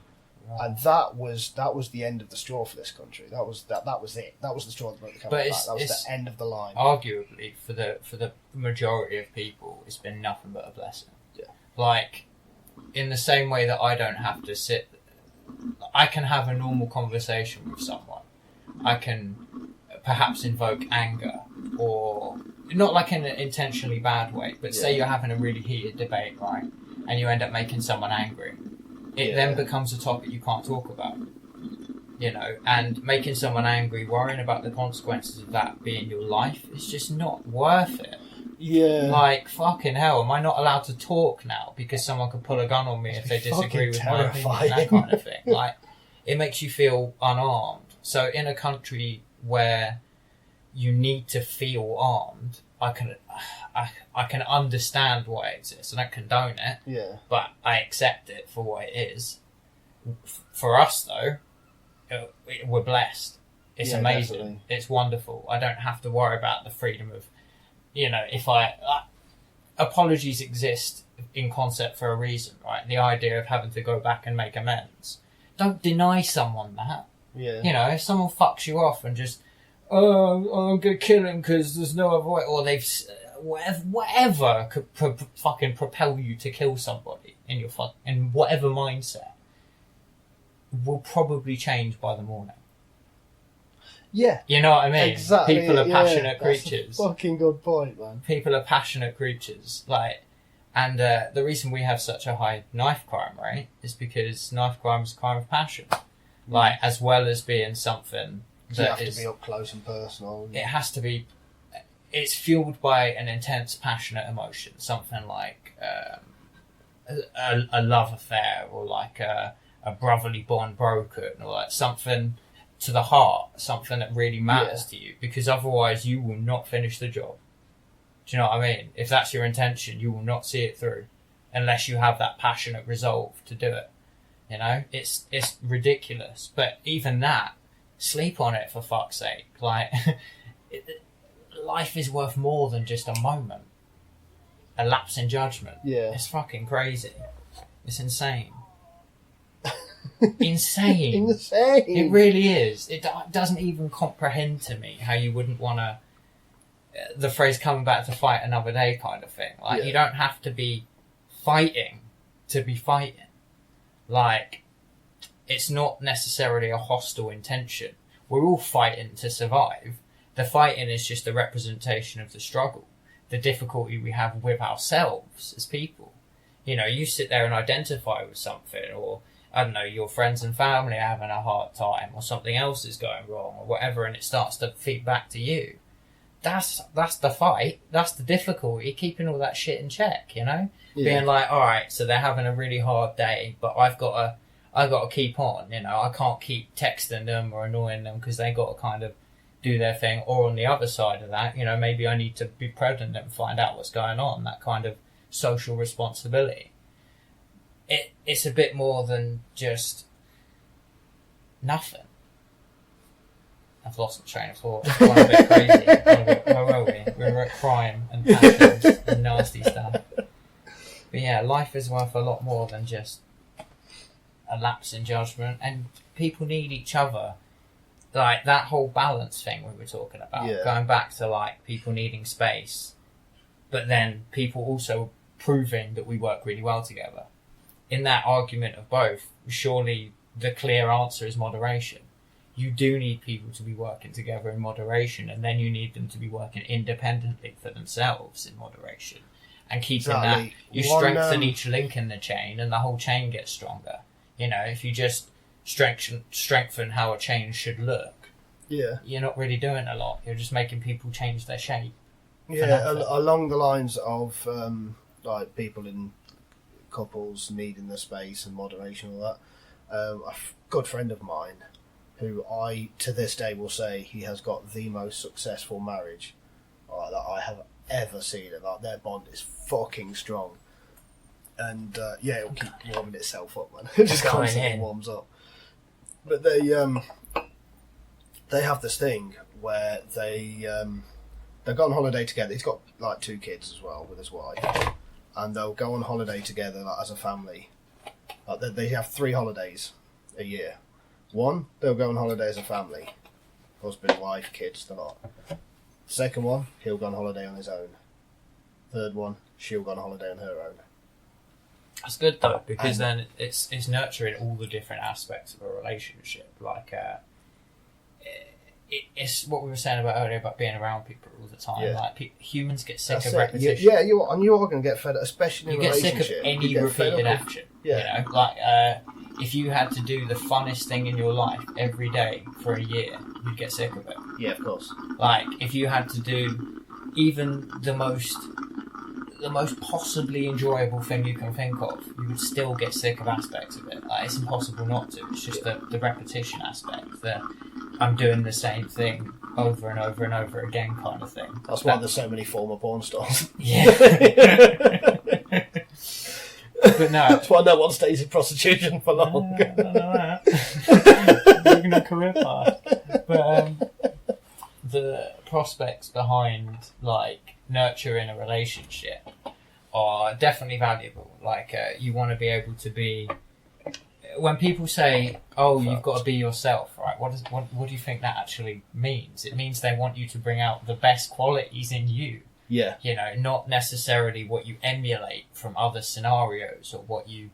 and that was the end of the straw for this country. That was it. That was the straw that broke the camel's back. That was the end of the line. Arguably, for the majority of people, it's been nothing but a blessing. Yeah. Like, in the same way that I don't have to sit. I can have a normal conversation with someone. I can perhaps invoke anger, or not like in an intentionally bad way, but say you're having a really heated debate, right? And you end up making someone angry. It then becomes a topic you can't talk about. You know, and making someone angry, worrying about the consequences of that being your life, is just not worth it. Yeah. Like, fucking hell, am I not allowed to talk now because someone could pull a gun on me if they disagree with my opinion, that kind of thing. Like, it makes you feel unarmed. So in a country where you need to feel armed, I can understand why it exists. I don't condone it, but I accept it for what it is. For us, though, we're blessed. It's amazing. Definitely. It's wonderful. I don't have to worry about the freedom of, you know, apologies exist in concept for a reason, right? The idea of having to go back and make amends. Don't deny someone that. Yeah. You know, if someone fucks you off and just, I'm going to kill him because there's no other way, or they've, whatever could fucking propel you to kill somebody in whatever mindset, will probably change by the morning. Yeah. You know what I mean? Exactly. People are passionate creatures. That's a fucking good point, man. People are passionate creatures. Like, and the reason we have such a high knife crime rate is because knife crime is a crime of passion. Like, as well as being something that you have to be up close and personal. It has to be. It's fueled by an intense, passionate emotion. Something like a love affair, or like a brotherly bond broken, or like something to the heart, something that really matters to you, because otherwise you will not finish the job. Do you know what I mean? If that's your intention, you will not see it through unless you have that passionate resolve to do it. You know, it's ridiculous, but even that, sleep on it for fuck's sake. Like, life is worth more than just a moment, a lapse in judgment. Yeah, it's fucking crazy. It's insane. Insane. It really is. It doesn't even comprehend to me how you wouldn't want to. The phrase "coming back to fight another day" kind of thing. Like, you don't have to be fighting to be fighting. Like, it's not necessarily a hostile intention. We're all fighting to survive. The fighting is just a representation of the struggle, the difficulty we have with ourselves as people. You know, you sit there and identify with something, or I don't know, your friends and family are having a hard time, or something else is going wrong, or whatever, and it starts to feed back to you. That's the fight. That's the difficulty, keeping all that shit in check, you know? Yeah. Being like, alright, so they're having a really hard day, but I've got to keep on, you know? I can't keep texting them or annoying them because they got to kind of do their thing. Or on the other side of that, you know, maybe I need to be present and find out what's going on, that kind of social responsibility. It's a bit more than just nothing. I've lost the train of thought. I've gone a bit crazy. Where were we? We were at crime and passions and nasty stuff. But yeah, life is worth a lot more than just a lapse in judgment, and people need each other. Like that whole balance thing we were talking about, going back to like people needing space, but then people also proving that we work really well together. In that argument of both, surely the clear answer is moderation. You do need people to be working together in moderation, and then you need them to be working independently for themselves in moderation. And keeping that, you strengthen each link in the chain, and the whole chain gets stronger. You know, if you just strengthen how a chain should look, you're not really doing a lot. You're just making people change their shape. Yeah, along the lines of like people in couples needing the space and moderation and all that. A good friend of mine, who I to this day will say he has got the most successful marriage that I have ever seen. Like their bond is fucking strong, and it'll keep warming itself up, man. It just constantly warms up. But they have this thing where they go on holiday together. He's got like 2 kids as well with his wife, and they'll go on holiday together like, as a family. They have 3 holidays a year. One, they'll go on holiday as a family. Husband, wife, kids, the lot. Second one, he'll go on holiday on his own. Third one, she'll go on holiday on her own. That's good though, because then it's nurturing all the different aspects of a relationship. Like, it's what we were saying about earlier about being around people all the time. Yeah. Like humans get sick of repetition. Yeah, you are going to get fed up, especially in a relationship. You get sick of any repeated action. Yeah. You know, like if you had to do the funnest thing in your life every day for a year, you'd get sick of it. Yeah, of course. Like if you had to do even the most possibly enjoyable thing you can think of, you would still get sick of aspects of it. Like it's impossible not to. It's just the repetition aspect, that I'm doing the same thing over and over and over again kind of thing. That's why there's so many former porn stars. Yeah. But no. That's why no one stays in prostitution for long. I don't know that. Making a career path. But the prospects behind like nurturing a relationship are definitely valuable. Like you want to be able to be. When people say, "Oh, you've got to be yourself," right? What do you think that actually means? It means they want you to bring out the best qualities in you. Yeah. You know, not necessarily what you emulate from other scenarios or what you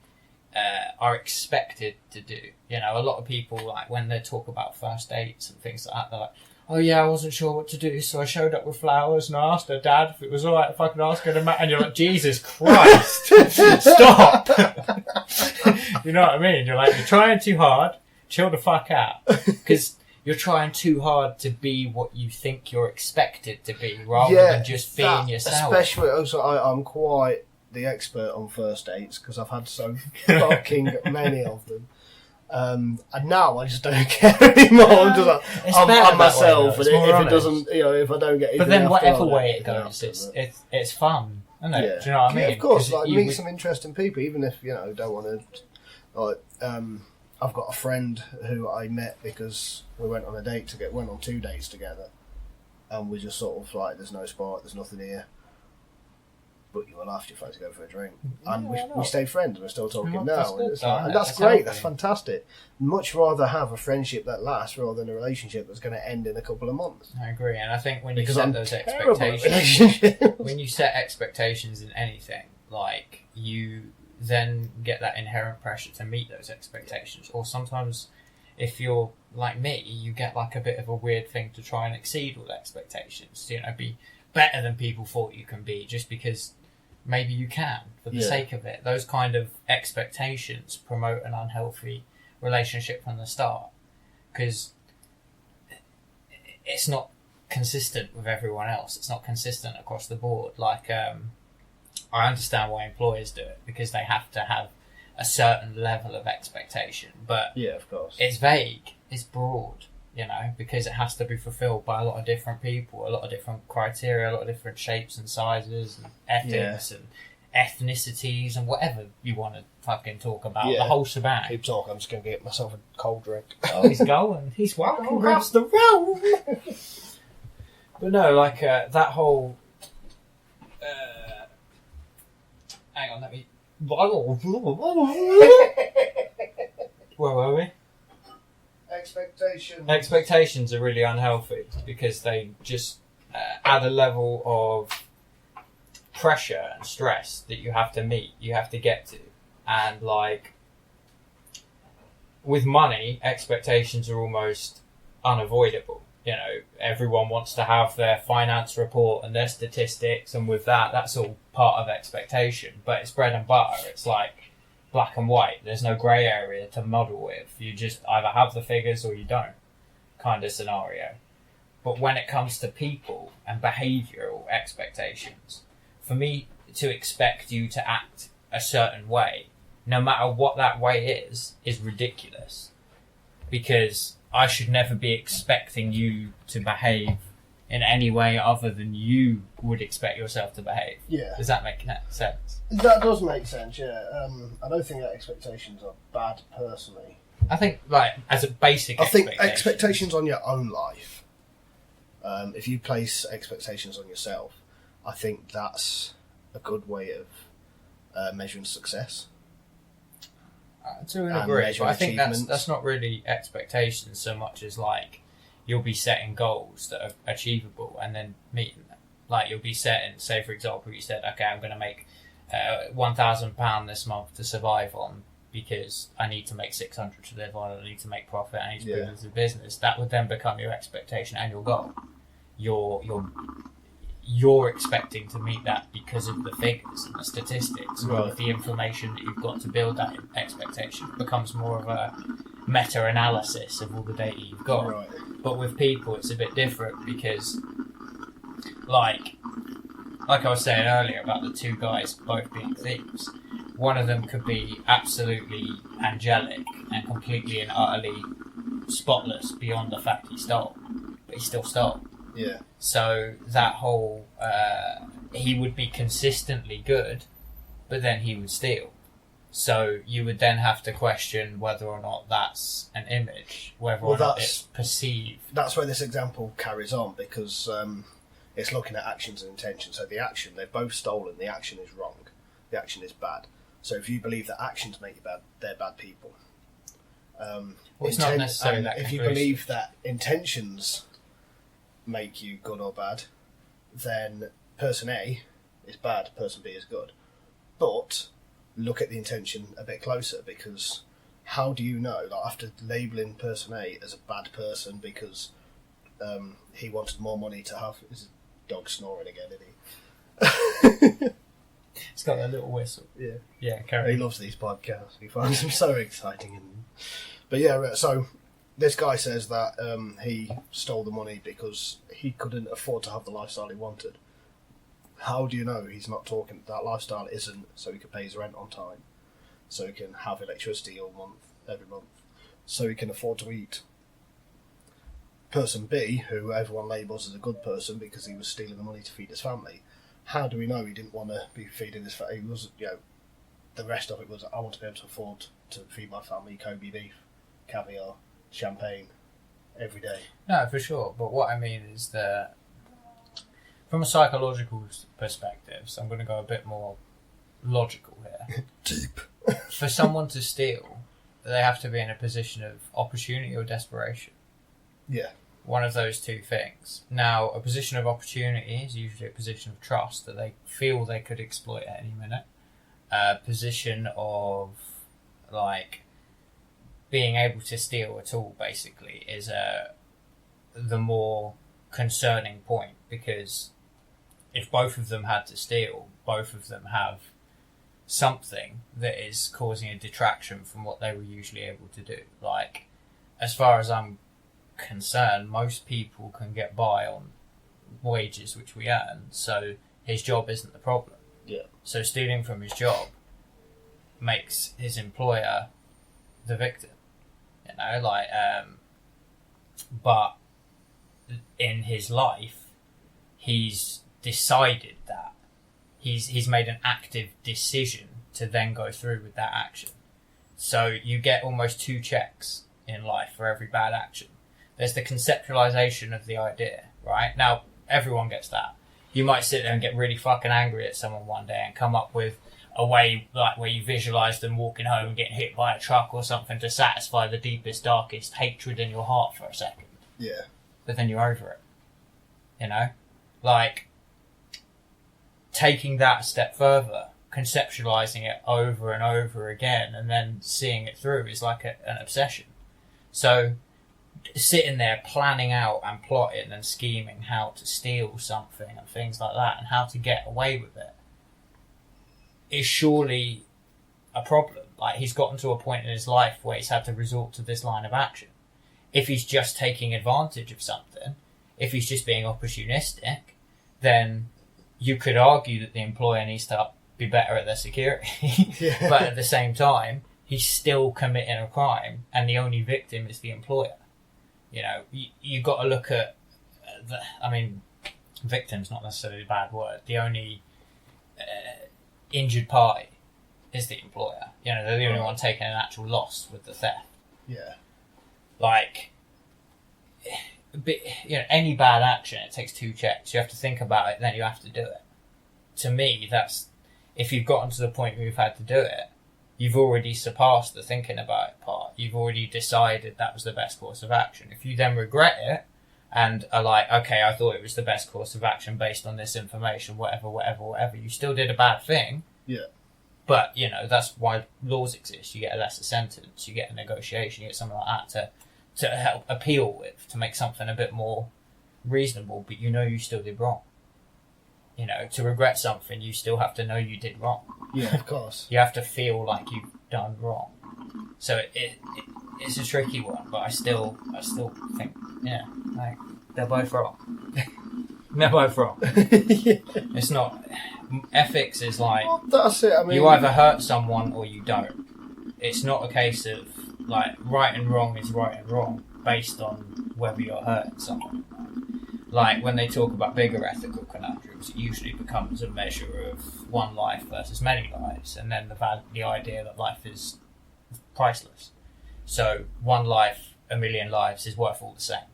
are expected to do. You know, a lot of people, like, when they talk about first dates and things like that, they're like, "Oh yeah, I wasn't sure what to do, so I showed up with flowers and I asked her dad if it was alright if I could ask her to marry." And you're like, Jesus Christ, stop! You know what I mean? You're like, you're trying too hard, chill the fuck out. Because you're trying too hard to be what you think you're expected to be, rather than just being yourself. Especially, also, I'm quite the expert on first dates, because I've had so fucking many of them. And now I just don't care anymore. I'm just like, I'm myself, and if it doesn't, you know, if I don't get. But then whatever way it goes, it's fun, isn't it? Yeah. Do you know what I mean? Yeah, of course. Like meet some interesting people, even if don't want to. Like, I've got a friend who I met because we went on a date went on 2 dates together, and we just sort of like, there's no spark, there's nothing here. But you were left, you're to go for a drink, and we stayed friends, and we're still talking now, and that's great, that's fantastic. Much rather have a friendship that lasts rather than a relationship that's going to end in a couple of months. I agree, and I think when you set those expectations, when you set expectations in anything, like you then get that inherent pressure to meet those expectations, or sometimes if you're like me, you get like a bit of a weird thing to try and exceed all expectations, be better than people thought you can be, just because maybe you can for the sake of it. Those kind of expectations promote an unhealthy relationship from the start, because it's not consistent with everyone else. It's not consistent across the board. Like, I understand why employers do it, because they have to have a certain level of expectation, but yeah, of course, it's vague, it's broad, because it has to be fulfilled by a lot of different people, a lot of different criteria, a lot of different shapes and sizes and ethics and ethnicities and whatever you want to fucking talk about, the whole shebang. Keep talking, I'm just going to get myself a cold drink. Oh, he's going. He's walking across the room. But no, like, that whole... hang on, let me... Where were we? Expectations. Expectations are really unhealthy, because they just add a level of pressure and stress that you have to meet, you have to get to. And, like, with money, expectations are almost unavoidable. Everyone wants to have their finance report and their statistics, and with that, that's all part of expectation. But it's bread and butter. It's like black and white. There's no grey area to muddle with. You just either have the figures or you don't, kind of scenario. But when it comes to people and behavioural expectations, for me to expect you to act a certain way, no matter what that way is ridiculous. Because I should never be expecting you to behave in any way other than you would expect yourself to behave. Yeah. Does that make sense? That does make sense, yeah. I don't think that expectations are bad, personally. I think, like, as a basic I think expectations on your own life, if you place expectations on yourself, I think that's a good way of measuring success. To an degree, but I think that's not really expectations so much as, like, you'll be setting goals that are achievable and then meeting them. Like, you'll be setting, say for example, you said, okay, I'm going to make £1,000 this month to survive on, because I need to make 600 to live on, I need to make profit, I need to build into the business. That would then become your expectation and your goal. You're expecting to meet that because of the figures and the statistics, and of the information that you've got to build that expectation. It becomes more of a meta-analysis of all the data you've got. Right. But with people, it's a bit different, because, like I was saying earlier about the two guys both being thieves, one of them could be absolutely angelic and completely and utterly spotless beyond the fact he stole, but he still stole. Yeah. So that whole, he would be consistently good, but then he would steal. So you would then have to question whether or not that's an image, whether or not it's perceived. That's where this example carries on, because it's looking at actions and intentions. So the action, they've both stolen, the action is wrong, the action is bad. So if you believe that actions make you bad, they're bad people. It's not necessarily that if you believe that intentions make you good or bad, then person A is bad, person B is good. But look at the intention a bit closer, because how do you know, like, after labelling person A as a bad person because he wanted more money to have his dog snoring again, isn't he? It's got that little whistle. Yeah, carry on. He loves these podcasts. He finds them so exciting. But yeah, so this guy says that he stole the money because he couldn't afford to have the lifestyle he wanted. How do you know he's not talking, that lifestyle isn't so he can pay his rent on time, so he can have electricity every month, so he can afford to eat? Person B, who everyone labels as a good person because he was stealing the money to feed his family, how do we know he didn't want to be feeding his family? He was, the rest of it was, I want to be able to afford to feed my family Kobe beef, caviar, champagne every day. No, for sure. But what I mean is that from a psychological perspective, so I'm going to go a bit more logical here. Deep. For someone to steal, they have to be in a position of opportunity or desperation. Yeah. One of those two things. Now, a position of opportunity is usually a position of trust that they feel they could exploit at any minute. A position of, like, being able to steal at all, basically, is the more concerning point, because if both of them had to steal, both of them have something that is causing a detraction from what they were usually able to do. Like, as far as I'm concerned, most people can get by on wages which we earn, so his job isn't the problem. Yeah. So stealing from his job makes his employer the victim. You know, like, but in his life, he's decided that. He's made an active decision to then go through with that action. So you get almost 2 checks in life for every bad action. There's the conceptualization of the idea, right? Now, everyone gets that. You might sit there and get really fucking angry at someone one day and come up with a way like where you visualize them walking home and getting hit by a truck or something to satisfy the deepest, darkest hatred in your heart for a second. Yeah. But then you're over it. You know? Like, taking that a step further, conceptualizing it over and over again, and then seeing it through is like an obsession. So, sitting there planning out and plotting and scheming how to steal something and things like that and how to get away with it is surely a problem. Like, he's gotten to a point in his life where he's had to resort to this line of action. If he's just taking advantage of something, if he's just being opportunistic, then you could argue that the employer needs to be better at their security. Yeah. But at the same time, he's still committing a crime, and the only victim is the employer. You know, you got to look at victim's not necessarily a bad word. The only injured party is the employer. You know, they're the only one taking an actual loss with the theft. Yeah. Like, you know, any bad action, it takes 2 checks. You have to think about it, then you have to do it. To me, that's, if you've gotten to the point where you've had to do it, you've already surpassed the thinking about it part. You've already decided that was the best course of action. If you then regret it and are like, okay, I thought it was the best course of action based on this information, whatever, you still did a bad thing. Yeah. But, you know, that's why laws exist. You get a lesser sentence, you get a negotiation, you get something like that to help appeal with, to make something a bit more reasonable, but you know you still did wrong. You know, to regret something, you still have to know you did wrong. Yeah, of course. You have to feel like you've done wrong. So it's a tricky one, but I still think, yeah, like, they're both wrong. They're both wrong. Yeah. It's not... Ethics is like... Well, that's it, I mean... You either hurt someone or you don't. It's not a case of, like, right and wrong is right and wrong based on whether you're hurting someone. Like, when they talk about bigger ethical conundrums, it usually becomes a measure of one life versus many lives, and then the idea that life is priceless. So, one life, a million lives is worth all the same,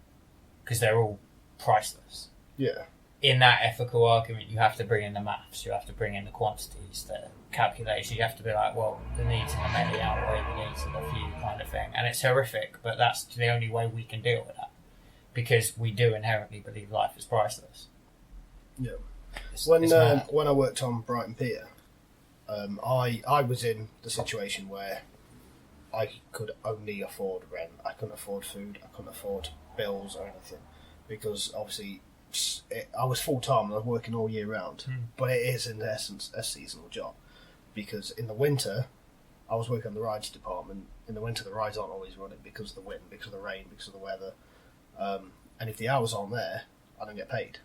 because they're all priceless. Yeah. In that ethical argument, you have to bring in the maths, you have to bring in the quantities, the calculation. You have to be like, well, the needs and the many outweigh the needs and the few, kind of thing. And it's horrific, but that's the only way we can deal with that, because we do inherently believe life is priceless. Yeah. It's When mad. I worked on Brighton Pier, I was in the situation where I could only afford rent. I couldn't afford food. I couldn't afford bills or anything, because obviously I was full time and I was working all year round. But it is in essence a seasonal job, because in the winter I was working on the rides department. In the winter the rides aren't always running because of the wind, because of the rain, because of the weather. And if the hours aren't there, I don't get paid.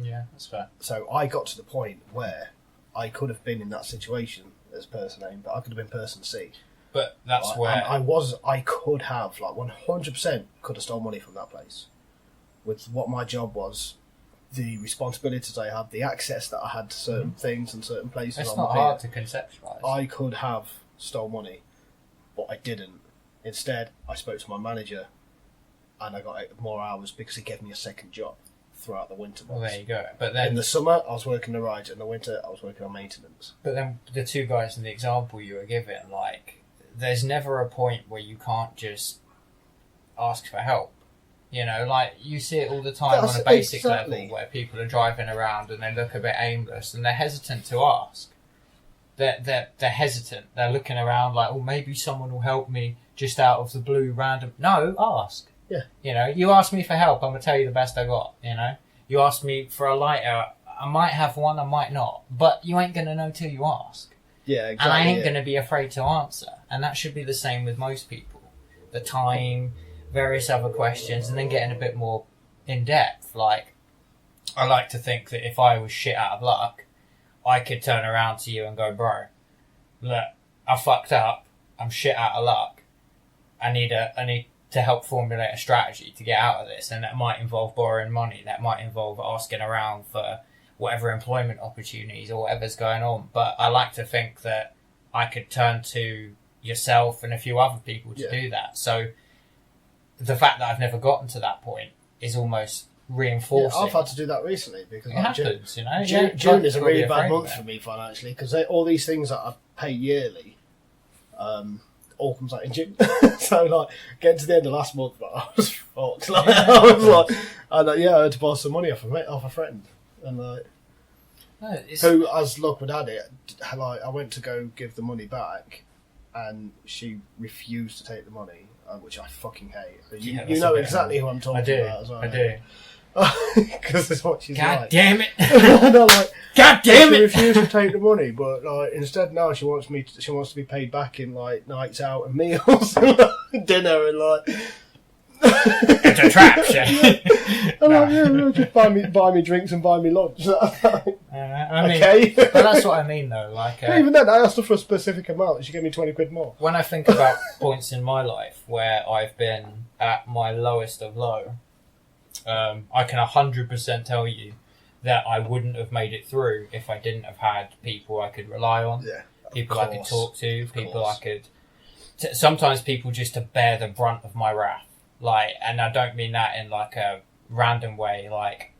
Yeah, that's fair. So I got to the point where I could have been in that situation as person A, but I could have been person C. But that's where... I could have, like, 100% could have stolen money from that place. With what my job was, the responsibilities I had, the access that I had to certain things and certain places. It's on not the pier, hard to conceptualise. I could have stole money, but I didn't. Instead, I spoke to my manager, and I got more hours because he gave me a second job throughout the winter months. Well, there you go. But then in the summer, I was working the rides. In the winter, I was working on maintenance. But then the 2 guys in the example you were given, like, there's never a point where you can't just ask for help. You know, like, you see it all the time on a basic level where people are driving around and they look a bit aimless and they're hesitant to ask. They're hesitant. They're looking around like, oh, maybe someone will help me just out of the blue, random. No, ask. Yeah. You know, you ask me for help, I'm going to tell you the best I got, you know. You ask me for a lighter, I might have one, I might not. But you ain't going to know till you ask. Yeah, exactly. And I ain't going to be afraid to answer. And that should be the same with most people. The time, various other questions, and then getting a bit more in depth. Like, I like to think that if I was shit out of luck, I could turn around to you and go, bro, look, I fucked up. I'm shit out of luck. I need to help formulate a strategy to get out of this. And that might involve borrowing money. That might involve asking around for whatever employment opportunities or whatever's going on. But I like to think that I could turn to yourself and a few other people to do that. So the fact that I've never gotten to that point is almost reinforcing. Yeah, I've had to do that recently because it happens, June is a really bad month for me financially because all these things that I pay yearly all comes out in June. So like getting to the end of last month, I was fucked. Like, I was like, I had to borrow some money off a friend, and like, who, as luck would have it, like I went to go give the money back, and she refused to take the money, which I fucking hate. You know exactly who I'm talking about as well. I do. Because that's what she's God like. Damn it! And I'm like, God damn she it! refused to take the money, but like instead now she wants to be paid back in like nights out and meals, and, like, dinner, and like It's a trap, shit. And I'm like, just buy me drinks and buy me lunch. I mean, okay, but that's what I mean though. Like even then, I asked her for a specific amount, and she gave me 20 quid more. When I think about points in my life where I've been at my lowest of low. I can 100% tell you that I wouldn't have made it through if I didn't have had people I could rely on, people I could talk to, people I could... sometimes people just to bear the brunt of my wrath. Like, and I don't mean that in like a random way, like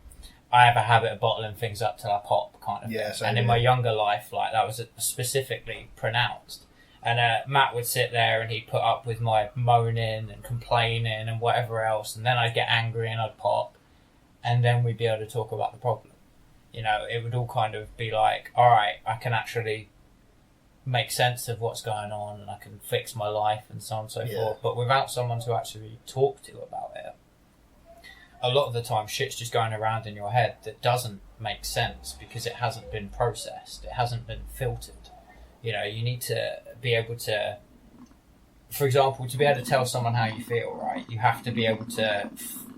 I have a habit of bottling things up till I pop kind of thing. And in my younger life, like that was specifically pronounced. And Matt would sit there and he'd put up with my moaning and complaining and whatever else. And then I'd get angry and I'd pop. And then we'd be able to talk about the problem. You know, it would all kind of be like, all right, I can actually make sense of what's going on and I can fix my life and so on and so forth. But without someone to actually talk to about it, a lot of the time shit's just going around in your head that doesn't make sense because it hasn't been processed. It hasn't been filtered. You know, you need to be able to, for example, to be able to tell someone how you feel, right? You have to be able to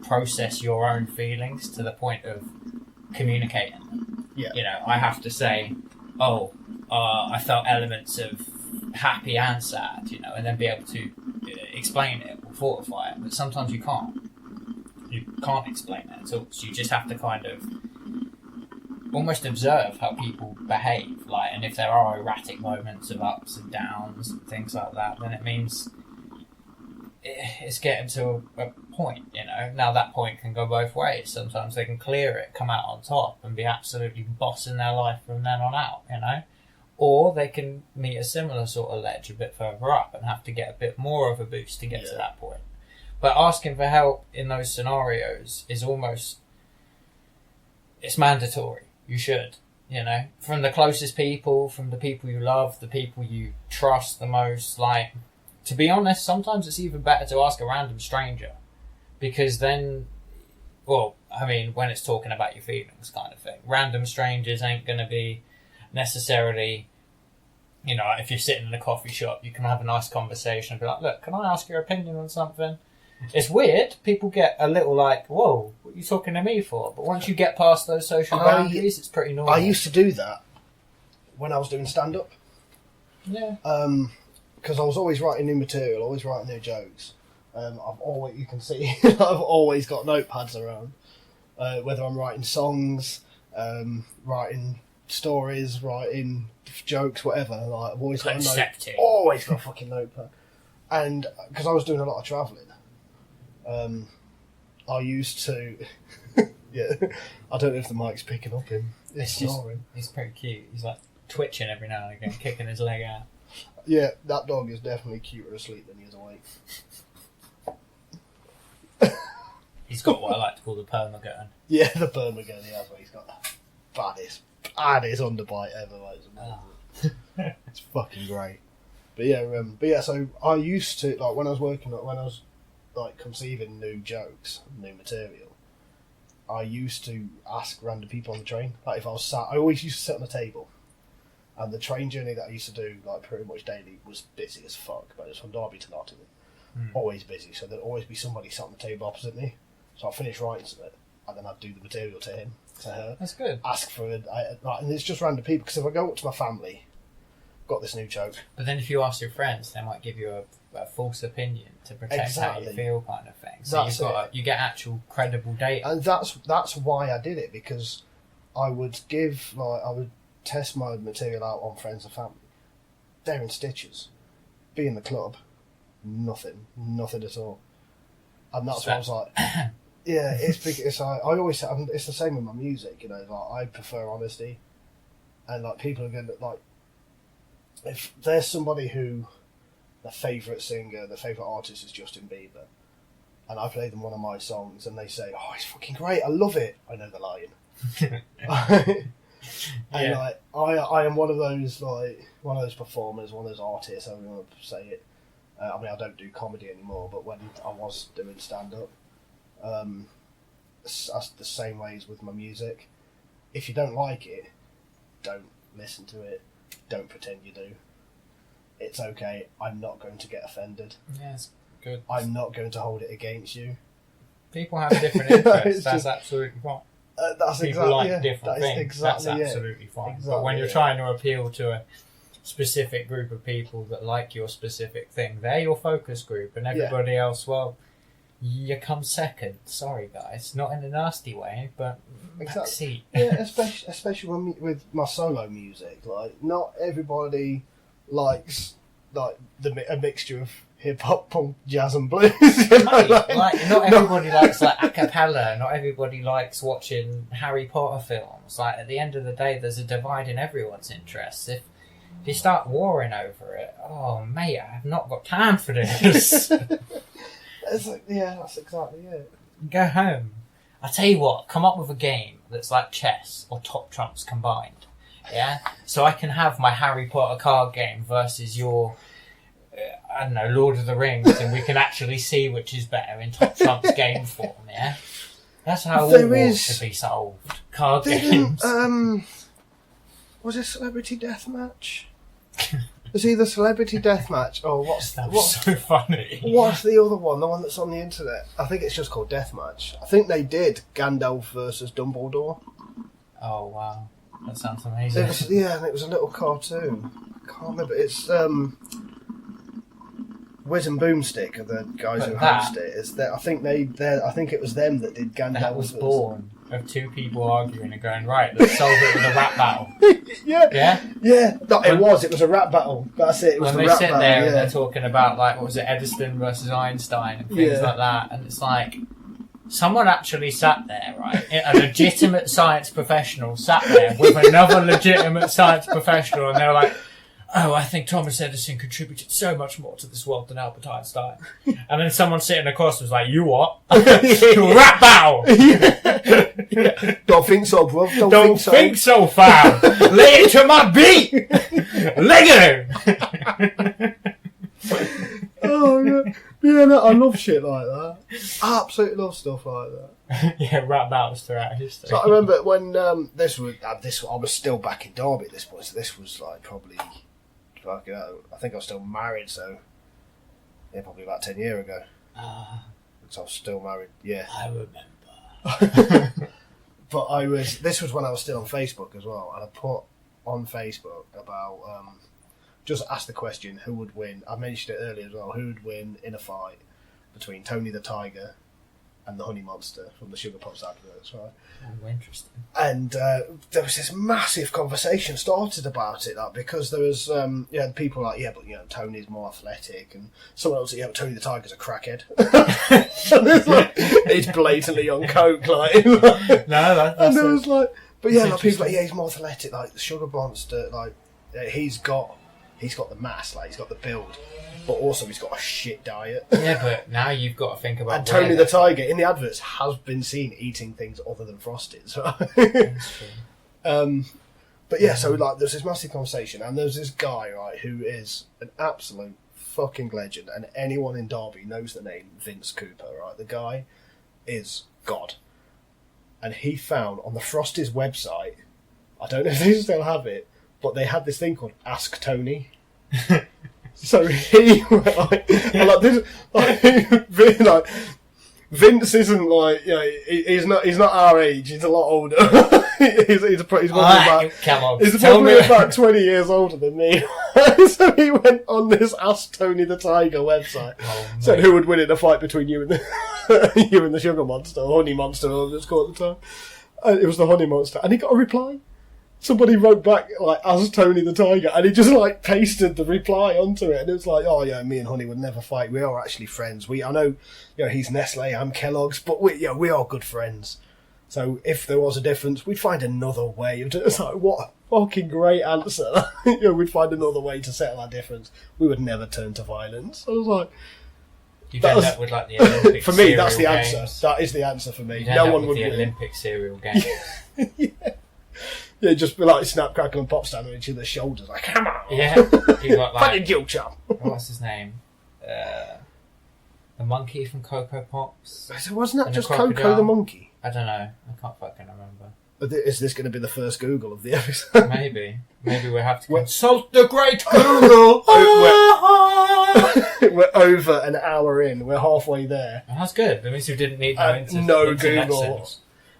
process your own feelings to the point of communicating. Yeah. You know, I have to say, I felt elements of happy and sad, you know, and then be able to explain it or fortify it. But sometimes you can't. You can't explain it at all. So you just have to kind of almost observe how people behave, like, and if there are erratic moments of ups and downs and things like that, then it means it's getting to a point, you know. Now that point can go both ways. Sometimes they can clear it, come out on top, and be absolutely bossing their life from then on out, you know. Or they can meet a similar sort of ledge a bit further up and have to get a bit more of a boost to get to that point. But asking for help in those scenarios is almost, it's mandatory. You should, you know, from the closest people, from the people you love, the people you trust the most. Like, to be honest, sometimes it's even better to ask a random stranger because then, well, I mean, when it's talking about your feelings kind of thing, random strangers ain't going to be necessarily, you know, if you're sitting in a coffee shop, you can have a nice conversation and be like, look, can I ask your opinion on something? It's weird. People get a little like, whoa, what are you talking to me for? But once you get past those social boundaries, it's pretty normal. I used to do that when I was doing stand-up. Yeah. Because I was always writing new material, always writing new jokes. You can see, I've always got notepads around. Whether I'm writing songs, writing stories, writing jokes, whatever. Like, I've always got a fucking notepad. And because I was doing a lot of travelling, I used to, I don't know if the mic's picking up him. He's pretty cute. He's like twitching every now and again, kicking his leg out. Yeah, that dog is definitely cuter asleep than he is awake. He's got what I like to call the perma-gurn. Yeah, the perma-gurn, he has, where he's got the baddest underbite ever. Like, it's fucking great. But yeah, so I used to, like, when I was conceiving new jokes, new material, I used to ask random people on the train. Like if I was sat, I always used to sit on the table. And the train journey that I used to do, like pretty much daily, was busy as fuck. But it was from Derby to Nottingham, always busy. So there'd always be somebody sat on the table opposite me. So I'd finish writing something, and then I'd do the material to him, to her. That's good. Ask for it, and it's just random people. Because if I go up to my family, got this new joke. But then if you ask your friends, they might give you a false opinion to protect how you feel, kind of thing. So you get actual credible data. And that's why I did it, because I would test my material out on friends and family. They're in stitches. Be in the club, nothing at all. And that's why I was like, yeah, it's like, I always say, it's the same with my music, you know, like I prefer honesty. And like people are going to, like, if there's somebody who their favourite singer, their favourite artist is Justin Bieber, and I play them one of my songs and they say, oh, it's fucking great, I love it, I know they're lying. And like I am one of those performers, one of those artists, however you want to say it. I mean, I don't do comedy anymore, but when I was doing stand-up, that's the same ways with my music. If you don't like it, don't listen to it. Don't pretend you do. It's okay. I'm not going to get offended. Yeah, it's good. I'm not going to hold it against you. People have different interests. That's absolutely fine. That's People exactly, like different things. Exactly, that's absolutely fine. Exactly, but when you're trying to appeal to a specific group of people that like your specific thing, they're your focus group, and everybody else, well, you come second. Sorry, guys, not in a nasty way, but exactly. Yeah, especially with my solo music, like not everybody likes like a mixture of hip hop, punk, jazz, and blues. You know? Like not everybody likes like a cappella. Not everybody likes watching Harry Potter films. Like at the end of the day, there's a divide in everyone's interests. If you start warring over it, oh mate, I've not got time for this. It's like, yeah, that's exactly it. Go home. I tell you what, come up with a game that's like chess or Top Trumps combined. Yeah, so I can have my Harry Potter card game versus your, I don't know, Lord of the Rings, and we can actually see which is better in Top Trumps game form. Yeah, that's how all wars should be solved. Card games. Was it Celebrity Deathmatch? Was either Celebrity Deathmatch or what's so funny? What's the other one? The one that's on the internet? I think it's just called Deathmatch. I think they did Gandalf versus Dumbledore. Oh wow, that sounds amazing. And it was a little cartoon. I can't remember. It's Wiz and Boomstick are the guys who host it. I think it was them that did Gandalf. That was born of two people arguing and going, right, let's solve it with a rap battle. Yeah. No, it was a rap battle. That's it. It was when they sit there and they're talking about like, what was it, Edison versus Einstein and things like that, and it's like someone actually sat there, right? A legitimate science professional sat there with another legitimate science professional, and they're like, oh, I think Thomas Edison contributed so much more to this world than Albert Einstein. And then someone sitting across was like, you what? Rap battle! Don't think so, bro. Don't think so, fam. Lay it to my beat! Lego! Oh, yeah. Yeah, no, I love shit like that. I absolutely love stuff like that. Yeah, rap battles throughout history. So I remember when I was still back in Derby at this point, so this was like probably, I think I was still married, so yeah, probably about 10 years ago. So I was still married, yeah. I remember. But this was when I was still on Facebook as well, and I put on Facebook about, just asked the question, who would win? I mentioned it earlier as well, who would win in a fight between Tony the Tiger and the Honey Monster from the Sugar Pops adverts, right? Oh, interesting. And there was this massive conversation started about it, like, because there was people like, yeah, but Tony's more athletic, and someone else, yeah, but Tony the Tiger's a crackhead. And it's like, he's blatantly on coke, like. No, that's and it was like, but yeah, like people like, yeah, he's more athletic, like the Sugar Monster, like he's got the mass, like he's got the build, but also he's got a shit diet. Yeah, but now you've got to think about. And Tony the Tiger in the adverts has been seen eating things other than Frosties. Right? That's true. But yeah, so like there's this massive conversation, and there's this guy, right, who is an absolute fucking legend, and anyone in Derby knows the name Vince Cooper, right? The guy is God. and he found on the Frosties website, I don't know if they still have it, but they had this thing called Ask Tony. So he went like, and like this, like Vince isn't like, you know, he's not our age. He's a lot older. he's probably about 20 years older than me. So he went on this Ask Tony the Tiger website. Said who would win in a fight between you and the Sugar Monster, or Honey Monster, or whatever it's called at the time. It was the Honey Monster, and he got a reply. Somebody wrote back, like, as Tony the Tiger, and he just, like, pasted the reply onto it, and it was like, oh, yeah, me and Honey would never fight. We are actually friends. I know, you know, he's Nestle, I'm Kellogg's, but we are good friends. So if there was a difference, we'd find another way. It's like, what a fucking great answer. You know, we'd find another way to settle our difference. We would never turn to violence. I was like... You'd end up with, like, the Olympic for me, that's the games. answer. That is the answer for me. You'd No end one up would with the win. Olympic cereal game. Yeah. Yeah, just be like Snap, Crackle and Pop standing on each other's shoulders, like, come on! Yeah. You got, like... Fucking Jill Chop! What's his name? The monkey from Cocoa Pops? So wasn't that And just the Coco crocodile? the monkey? I don't know. I can't fucking remember. Is this going to be the first Google of the episode? Maybe we'll have to What? consult the great Google. We're over an hour in. We're halfway there. That's good. That means we didn't need No internet Google. signals.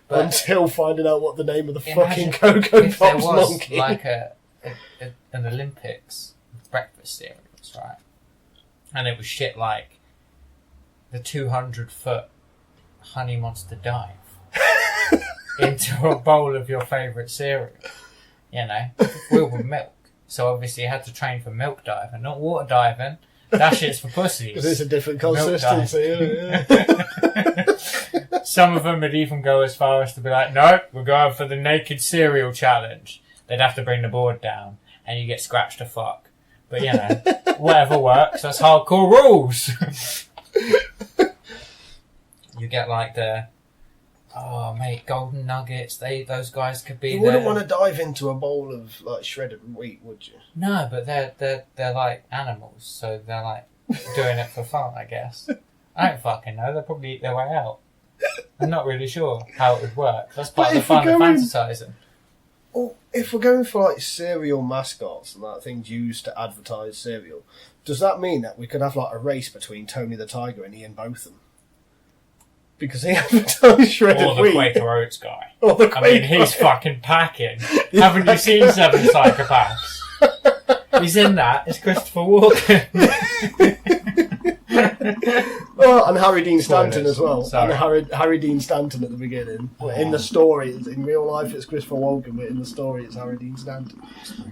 But Until finding out what the name of the imagine fucking Cocoa if there Pops was monkey. like an Olympics of breakfast cereals, right? And it was shit like the 200-foot Honey Monster dive into a bowl of your favourite cereal, you know, filled with milk. So obviously you had to train for milk diving, not water diving. That shit's for pussies. Because it's a different Milk consistency. Yeah. Some of them would even go as far as to be like, no, we're going for the naked cereal challenge. They'd have to bring the board down and you get scratched to fuck. But, you know, whatever works. That's hardcore rules. You get like oh, mate, golden nuggets. Those guys could be You wouldn't want to dive into a bowl of like shredded wheat, would you? No, but they're like animals. So they're like doing it for fun, I guess. I don't fucking know. They'll probably eat their way out. I'm not really sure how it would work. That's part of the fun of fantasizing. Well, if we're going for like cereal mascots and like things used to advertise cereal, does that mean that we could have like a race between Tony the Tiger and Ian Botham? Because he advertised shredded Or the wheat. Quaker Oats guy. Or the I mean, Quaker he's fucking packing. Haven't you seen Seven Psychopaths? He's in that. It's Christopher Walken. Oh, and Harry Dean Stanton Spoilers. as well. Sorry. And Harry Dean Stanton at the beginning. In the story, in real life it's Christopher Walken, but in the story it's Harry Dean Stanton.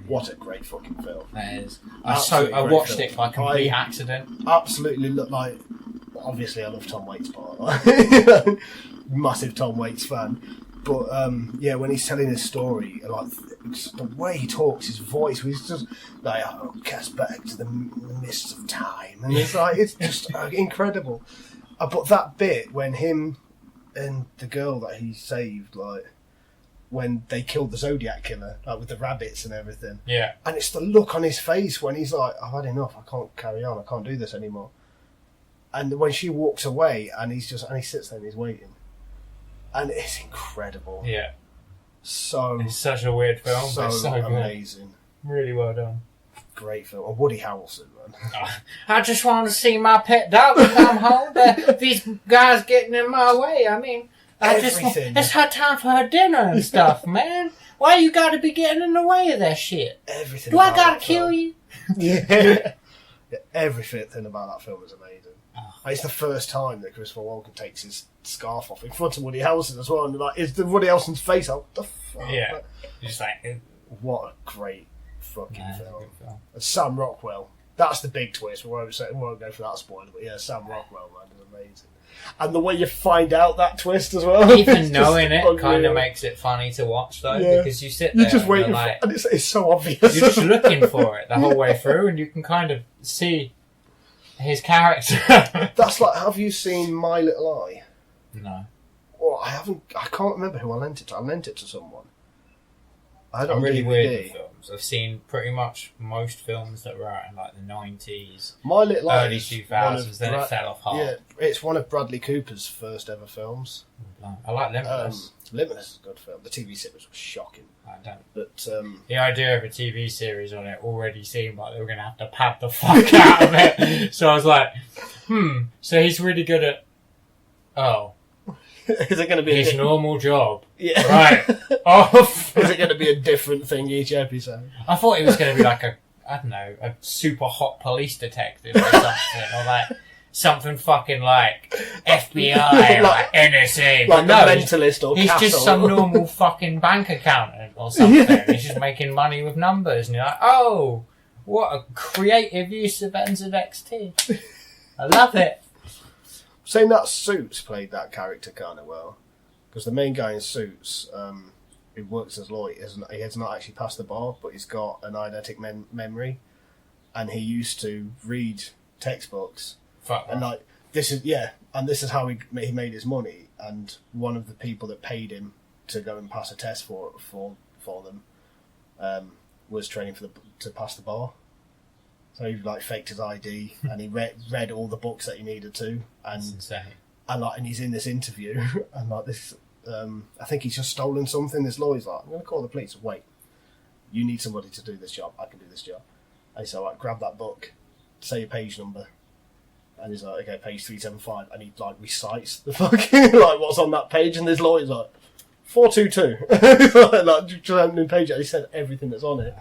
What a great fucking film. That is. Absolutely I great watched film. it by complete accident. Absolutely look like... Obviously I love Tom Waits' part. Like, massive Tom Waits fan. But yeah, when he's telling his story, like the way he talks, his voice, he's just like, oh, cast back to the mists of time, and it's like it's just incredible. But that bit when him and the girl that he saved, like when they killed the Zodiac killer, like with the rabbits and everything, Yeah. and it's the look on his face when he's like, I've had enough, I can't carry on, I can't do this anymore. And when she walks away, and he sits there and he's waiting. And it's incredible. Yeah. So It's such a weird film, but it's so good. amazing. Really well done. Great film. And Woody Harrelson, man. I just want to see my pet dog come home. These guys getting in my way. I mean, Everything. it's her time for her dinner and stuff, man. Why you got to be getting in the way of that shit? Everything. Do I about got to that kill film. you? Yeah. Everything about that film is amazing. It's the first time that Christopher Walken takes his scarf off in front of Woody Harrelson as well, and like, it's the Woody Harrelson's face. What the fuck? Yeah. Just like, What a great fucking it's a film. good film. And Sam Rockwell. That's the big twist. We won't go for that spoiler, but yeah, Sam Rockwell, man, is amazing. And the way you find out that twist as well. Even it's knowing just it kind unreal. of makes it funny to watch, though, Yeah. because you sit there You're just and waiting you're like, for, and it's so obvious. you're just looking for it the whole way through, and you can kind of see his character. That's like, have you seen My Little Eye? No. Well, I can't remember who I lent it to. I lent it to someone. I don't I'm really DVD. weird with films. I've seen pretty much most films that were out in like the 90s, My Little Lies, early 2000s, then it fell off hard. Yeah, it's one of Bradley Cooper's first ever films. I like Limitless. Limitless is a good film. The TV series was shocking. I don't. But The idea of a TV series on it already seemed like they were going to have to pad the fuck out of it. So I was like, so he's really good at... Oh. is it going to be his normal job? Yeah. Right. Off. Is it going to be a different thing each episode? I thought it was going to be like a super hot police detective or something. Or like something fucking like FBI or like NSA. Like but The Mentalist or he's Castle. just some normal fucking bank accountant or something. He's just making money with numbers. And you're like, oh, what a creative use of Enza XT. I love it. Saying that Suits played that character kind of well. Because the main guy in Suits, who works as Lloyd, he has not actually passed the bar, but he's got an eidetic memory. And he used to read textbooks. Fuck. And like, this is how he made his money. And one of the people that paid him to go and pass a test for them was training to pass the bar. So he like faked his ID and he read all the books that he needed to. And That's insane. And he's in this interview and like this, I think he's just stolen something. This lawyer's like, I'm going to call the police. Wait, you need somebody to do this job. I can do this job. And he's like, grab that book, say your page number. And he's like, okay, page 375. And he like recites the fucking like what's on that page. And this lawyer's like, 422. Like just opening page. He said everything that's on it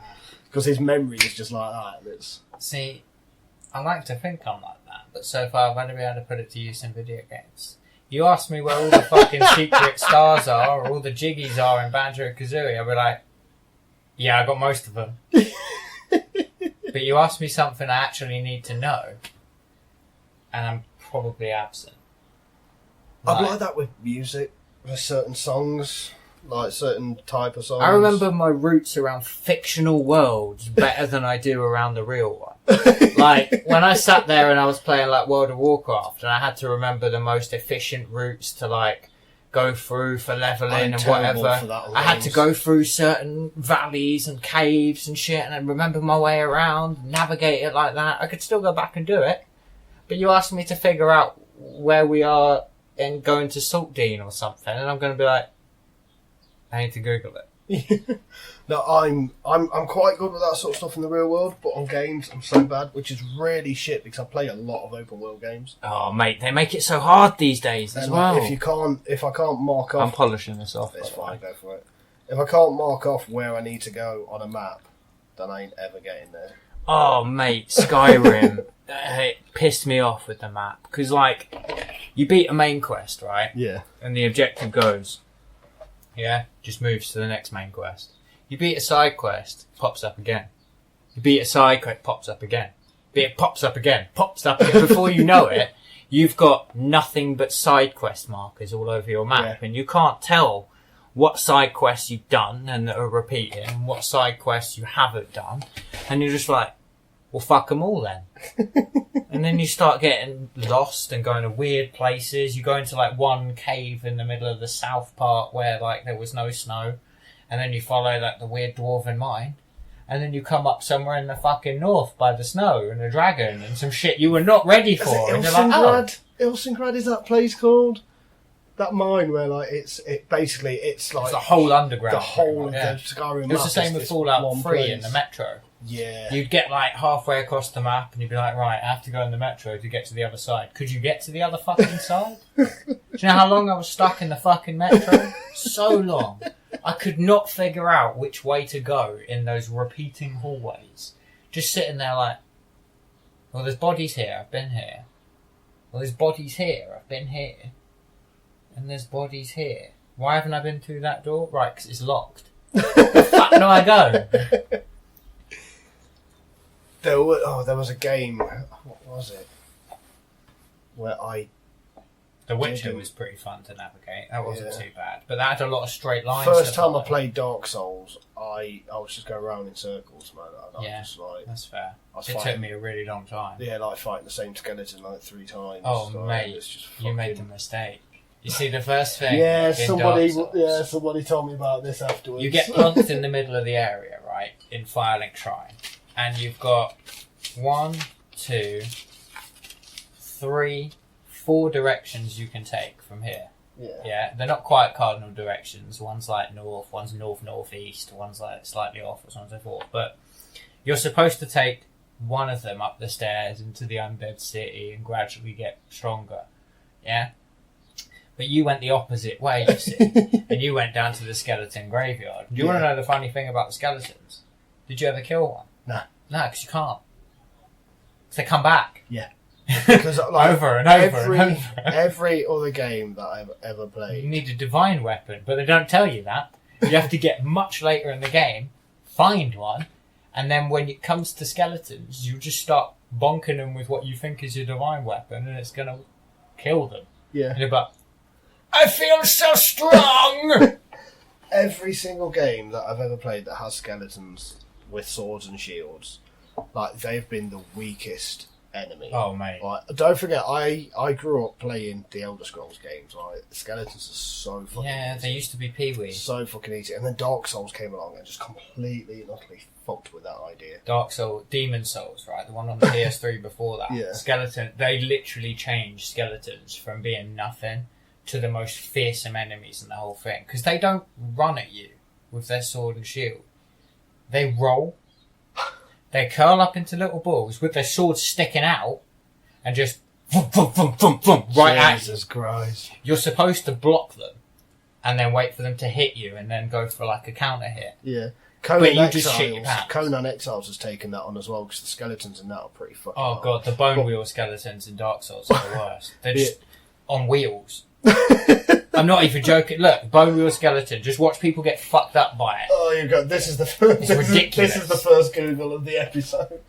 because his memory is just like that. And it's See, I like to think I'm like that, but so far I've only been able to put it to use in video games. You ask me where all the fucking secret stars are, or all the jiggies are in Banjo-Kazooie, I'll be like, yeah, I got most of them. But you ask me something I actually need to know, and I'm probably absent. I'd like that with music, with certain songs, like certain type of songs. I remember my roots around fictional worlds better than I do around the real one. Like, when I sat there and I was playing, like, World of Warcraft, and I had to remember the most efficient routes to, like, go through for leveling and whatever. I had to go through certain valleys and caves and shit, and I remember my way around, navigate it like that. I could still go back and do it. But you asked me to figure out where we are and going to Saltdean or something, and I'm going to be like, I need to Google it. No, I'm quite good with that sort of stuff in the real world, but on games I'm so bad, which is really shit because I play a lot of open world games. Oh, mate, they make it so hard these days as And well. if I can't mark off, I'm polishing this off. it's fine, go for it. If I can't mark off where I need to go on a map, then I ain't ever getting there. Oh, mate, Skyrim. It pissed me off with the map. Because, like, you beat a main quest, right? Yeah. And the objective goes, yeah, just moves to the next main quest. You beat a side quest, pops up again. You beat a side quest, pops up again. It pops up again, pops up again. Before you know it, you've got nothing but side quest markers all over your map. And you can't tell what side quests you've done and that are repeating and what side quests you haven't done. And you're just like, well, fuck them all then. And then you start getting lost and going to weird places. You go into like one cave in the middle of the south part where like there was no snow. And then you follow like the weird dwarven mine. And then you come up somewhere in the fucking north by the snow and a dragon and some shit you were not ready for. And you're like, oh. Ilsengrad is that place called? That mine where like it's like it's the whole underground. The whole of the Skyrim map. It was the same with Fallout 3 place. in the Metro. Yeah. You'd get like halfway across the map and you'd be like, right, I have to go in the Metro to get to the other side. Could you get to the other fucking side? Do you know how long I was stuck in the fucking Metro? So long. I could not figure out which way to go in those repeating hallways. Just sitting there like, well, there's bodies here, I've been here. Well, there's bodies here, I've been here. And there's bodies here. Why haven't I been through that door? Right, because it's locked. Where the fuck do I go? There was a game. What was it? Where The Witcher was pretty fun to navigate. That wasn't too bad, but that had a lot of straight lines. First time I played Dark Souls, I was just going around in circles, man. Just like, that's fair. It took me a really long time. Yeah, like fighting the same skeleton like 3 times. Oh, like, mate, it's just you made the mistake. You see, the first thing. Yeah, in somebody. Dark Souls, Yeah, somebody told me about this afterwards. you get plonked in the middle of the area, right, in Firelink Shrine, and you've got 1, 2, 3, 4 directions you can take from here. Yeah, they're not quite cardinal directions. One's like north, one's north-northeast, one's like slightly off, or so on and so forth. But you're supposed to take one of them up the stairs into the undead city and gradually get stronger. Yeah? But you went the opposite way, you see. And you went down to the skeleton graveyard. Do you want to know the funny thing about the skeletons? Did you ever kill one? No. No, because you can't. 'Cause they come back. Yeah. Because like, over and over and over. Every other game that I've ever You played. need a divine weapon, but they don't tell you that. You have to get much later in the game, find one, and then when it comes to skeletons, you just start bonking them with what you think is your divine weapon, and it's going to kill them. Yeah. And you're like, I feel so strong! Every single game that I've ever played that has skeletons with swords and shields, like, they've been the weakest enemy. Oh, mate. Like, don't forget, I grew up playing the Elder Scrolls games. Like, skeletons are so fucking Yeah, they used to be Pee-wee. so fucking easy. And then Dark Souls came along and just completely and utterly fucked with that idea. Dark Souls, Demon Souls, right? The one on the PS3 before that. Yeah. Skeleton, they literally changed skeletons from being nothing to the most fearsome enemies in the whole thing. Because they don't run at you with their sword and shield. They roll. They curl up into little balls with their swords sticking out and just right at you. Jesus Christ. You're supposed to block them and then wait for them to hit you and then go for like a counter hit. Yeah. But you just shit your pants. Conan Exiles has taken that on as well because the skeletons in that are pretty fucking Oh hard. god, the bone wheel skeletons in Dark Souls are the worst. They're just on wheels. I'm not even joking. Look, bone wheel skeleton. Just watch people get fucked up by it. Oh, you got this is the first. It's ridiculous. This is the first Google of the episode.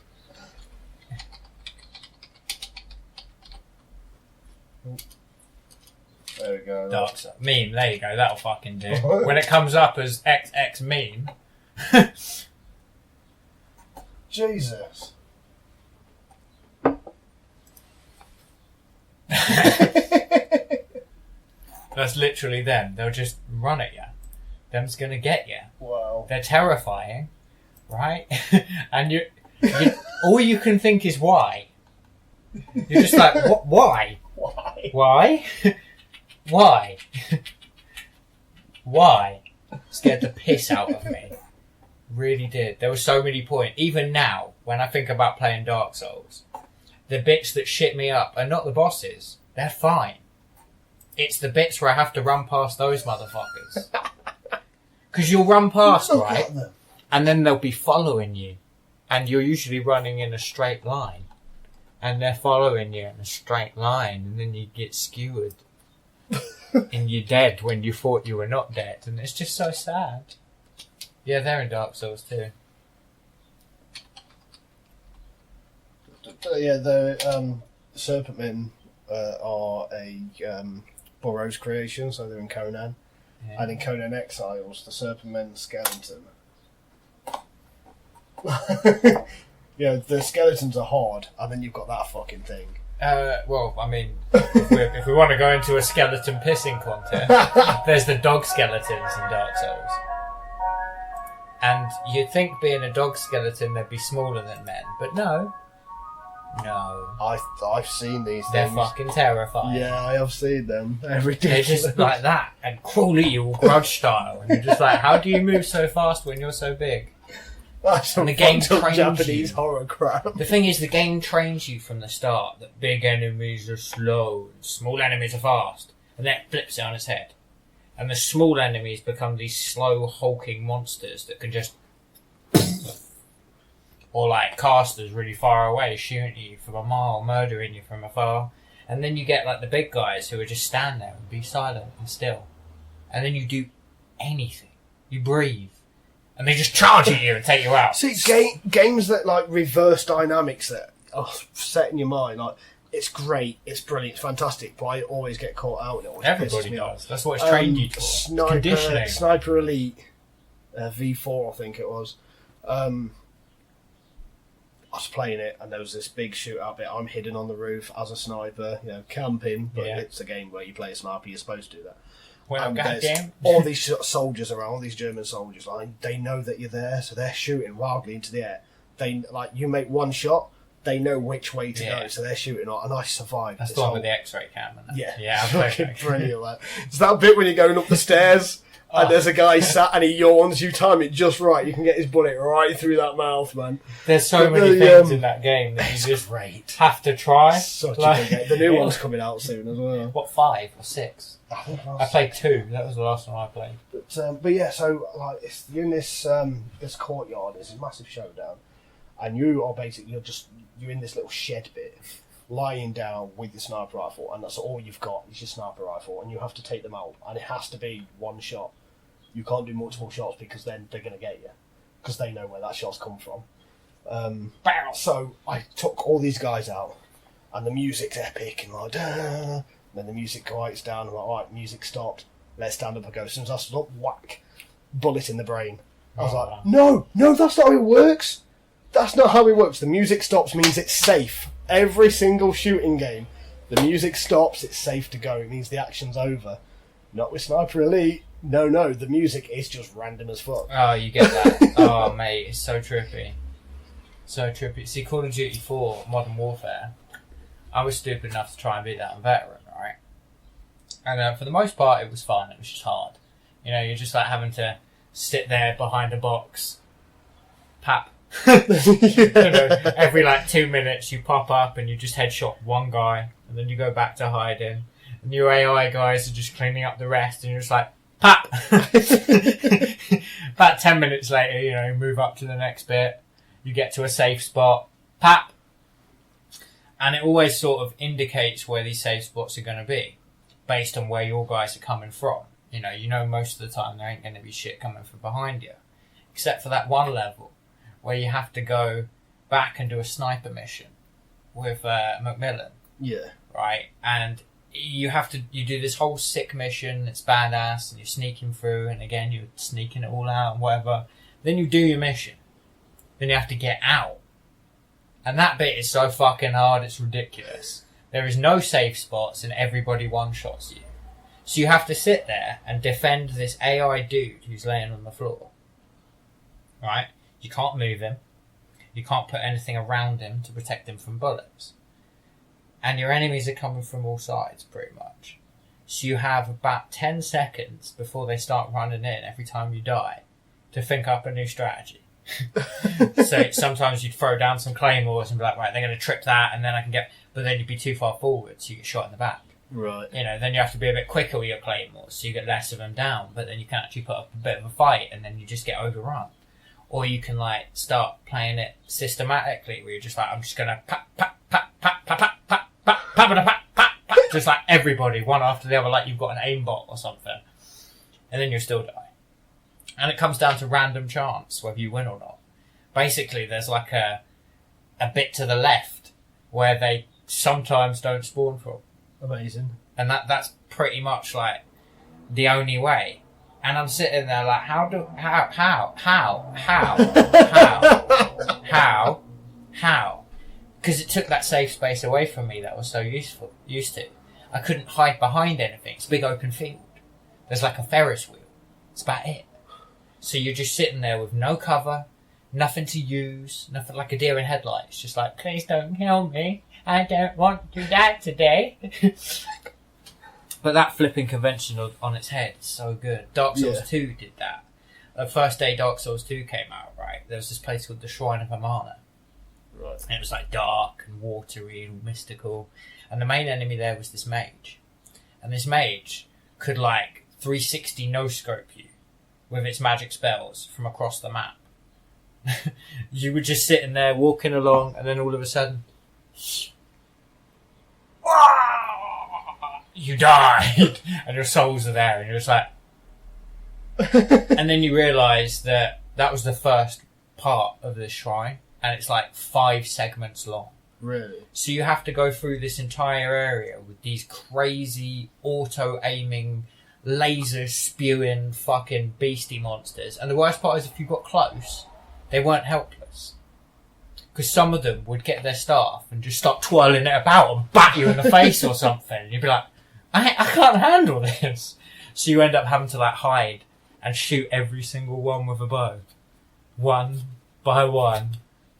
There we go. Dark Souls meme. There you go. That'll fucking do. When it comes up as XX meme. Jesus. That's literally them. They'll just run at you. Them's gonna get you. Wow. They're terrifying, right? And you, all you can think is why. You're just like, what? Why? Why? Why? Why? Why? Scared the piss out of me. Really did. There were so many points. Even now, when I think about playing Dark Souls, the bits that shit me up are not the bosses. They're fine. It's the bits where I have to run past those motherfuckers. Because you'll run past, right? And then they'll be following you. And you're usually running in a straight line. And they're following you in a straight line. And then you get skewered. And you're dead when you thought you were not dead. And it's just so sad. Yeah, they're in Dark Souls too. Yeah, the Serpent Men are a Burroughs creation, so they're in Conan. Yeah. And in Conan Exiles, the Serpent Men skeleton. Yeah, the skeletons are hard, and then you've got that fucking thing. Well, I mean, if we want to go into a skeleton pissing contest, there's the dog skeletons in Dark Souls. And you'd think being a dog skeleton they'd be smaller than men, but no. No. I've seen these They're things. fucking terrifying. Yeah, I have seen them. They're They're ridiculous. just like that, and crawl at you all grudge style, and you're just like, how do you move so fast when you're so big? That's some And the game fucked up trains Japanese you. horror crap. The thing is, the game trains you from the start that big enemies are slow and small enemies are fast, and then it flips it on its head. And the small enemies become these slow, hulking monsters that can just... or like casters really far away, shooting at you from a mile, murdering you from afar. And then you get like the big guys who are just stand there and be silent and still. And then you do anything. You breathe. And they just charge at you and take you out. See, games that like reverse dynamics that are set in your mind, like it's great, it's brilliant, it's fantastic, but I always get caught out and it always pisses Everybody me does. off. That's what it's trained you for. Conditioning. Sniper Elite V4, I think it was. I was playing it, and there was this big shootout bit. I'm hidden on the roof as a sniper, camping, but it's a game where you play a sniper, you're supposed to do that. Well, goddamn. All these soldiers around, all these German soldiers, like, they know that you're there, so they're shooting wildly into the air. They, like, you make one shot, they know which way to go, so they're shooting on, and I survived. That's the one with the X-ray cam, isn't it? Yeah, I've fucking brilliant. Like. It's that bit when you're going up the stairs, and there's a guy sat and he yawns, you time it just right, you can get his bullet right through that mouth, man. There's so many things in that game that you just have to try. Such a good game. The new one's coming out soon as well. What, 5 or 6? I played 2. That was the last one I played. But yeah, so like you're in this this courtyard. There's a massive showdown, and you are basically you're in this little shed bit, lying down with your sniper rifle, and that's all you've got is your sniper rifle, and you have to take them out, and it has to be one shot. You can't do multiple shots because then they're going to get you, because they know where that shot's come from. So I took all these guys out, and the music's epic, and like, and then the music quiets down, I'm like, right, music stopped, let's stand up and go. As soon as I stood up, whack, bullet in the brain. I was like, no, that's not how it works. That's not how it works. The music stops means it's safe. Every single shooting game, the music stops, it's safe to go. It means the action's over. Not with Sniper Elite. No, the music is just random as fuck. Oh, you get that. Oh, mate, it's so trippy. So trippy. See, Call of Duty 4 Modern Warfare, I was stupid enough to try and beat that on Veteran, right? And for the most part, it was fun. It was just hard. You're just like having to sit there behind a box. Pap. Every like 2 minutes you pop up and you just headshot one guy, and then you go back to hiding. And your AI guys are just cleaning up the rest, and you're just like, pap! About 10 minutes later, you move up to the next bit. You get to a safe spot. Pap! And it always sort of indicates where these safe spots are going to be, based on where your guys are coming from. Most of the time there ain't going to be shit coming from behind you. Except for that one level, where you have to go back and do a sniper mission with Macmillan. Yeah. Right? And you do this whole sick mission, it's badass, and you're sneaking through, and again, you're sneaking it all out and whatever. Then you do your mission. Then you have to get out. And that bit is so fucking hard, it's ridiculous. There is no safe spots, and everybody one-shots you. So you have to sit there and defend this AI dude who's laying on the floor. Right? You can't move him. You can't put anything around him to protect him from bullets. And your enemies are coming from all sides, pretty much. So you have about 10 seconds before they start running in every time you die to think up a new strategy. So sometimes you'd throw down some claymores and be like, right, they're going to trip that, and then I can get... But then you'd be too far forward, so you get shot in the back. Right. Then you have to be a bit quicker with your claymores, so you get less of them down, but then you can actually put up a bit of a fight, and then you just get overrun. Or you can, start playing it systematically, where you're just like, I'm just going to pap, pap, pap, pap, pap, pap, pap, pap, pap, pap, pap, pap, just like everybody, one after the other, like you've got an aimbot or something. And then you'll still die. And it comes down to random chance, whether you win or not. Basically, there's like a bit to the left where they sometimes don't spawn from. Amazing. And that's pretty much like the only way. And I'm sitting there like, how? Because it took that safe space away from me that I was so used to. I couldn't hide behind anything. It's a big open field. There's like a Ferris wheel. That's about it. So you're just sitting there with no cover, nothing to use, nothing, like a deer in headlights. Just like, please don't kill me. I don't want to die today. But that flipping convention on its head is so good. Dark Souls 2 did that. The first day Dark Souls 2 came out, right, there was this place called the Shrine of Amana. Right. And it was like dark and watery and mystical. And the main enemy there was this mage. And this mage could 360 no-scope you with its magic spells from across the map. You were just sitting there walking along, and then all of a sudden... you died, and your souls are there, and you're just like... And then you realise that was the first part of this shrine, and it's 5 segments long. Really? So you have to go through this entire area with these crazy auto-aiming, laser-spewing fucking beastie monsters. And the worst part is if you got close, they weren't helpless. because some of them would get their staff and just start twirling it about and bat you in the face or something. And you'd be like, I can't handle this. So you end up having to like hide and shoot every single one with a bow. One by one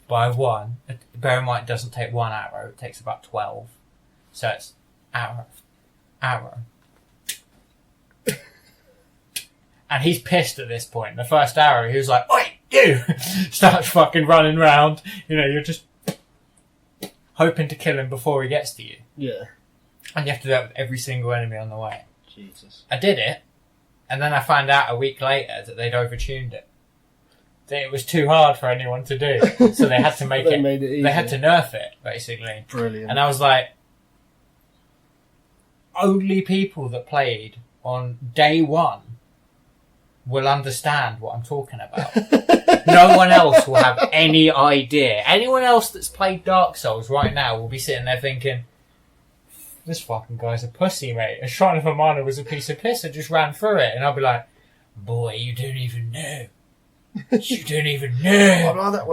by one. Bear in mind, it doesn't take one arrow, it takes about 12. So it's arrow, arrow. And he's pissed at this point. The first arrow, he was like, "Oi, you!" Starts fucking running round. You know, you're just hoping to kill him before he gets to you. Yeah. And you have to do that with every single enemy on the way. Jesus. I did it, and then I found out a week later that they'd overtuned it. That it was too hard for anyone to do. So they had to make it, made it easier. they had to nerf it, basically. Brilliant. And I was like, only people that played on day one will understand what I'm talking about. No one else will have any idea. Anyone else that's played Dark Souls right now will be sitting there thinking, this fucking guy's a pussy, mate. A Shrine of Amana was a piece of piss. I just ran through it. And I'll be like, boy, you don't even know. You don't even know. I like that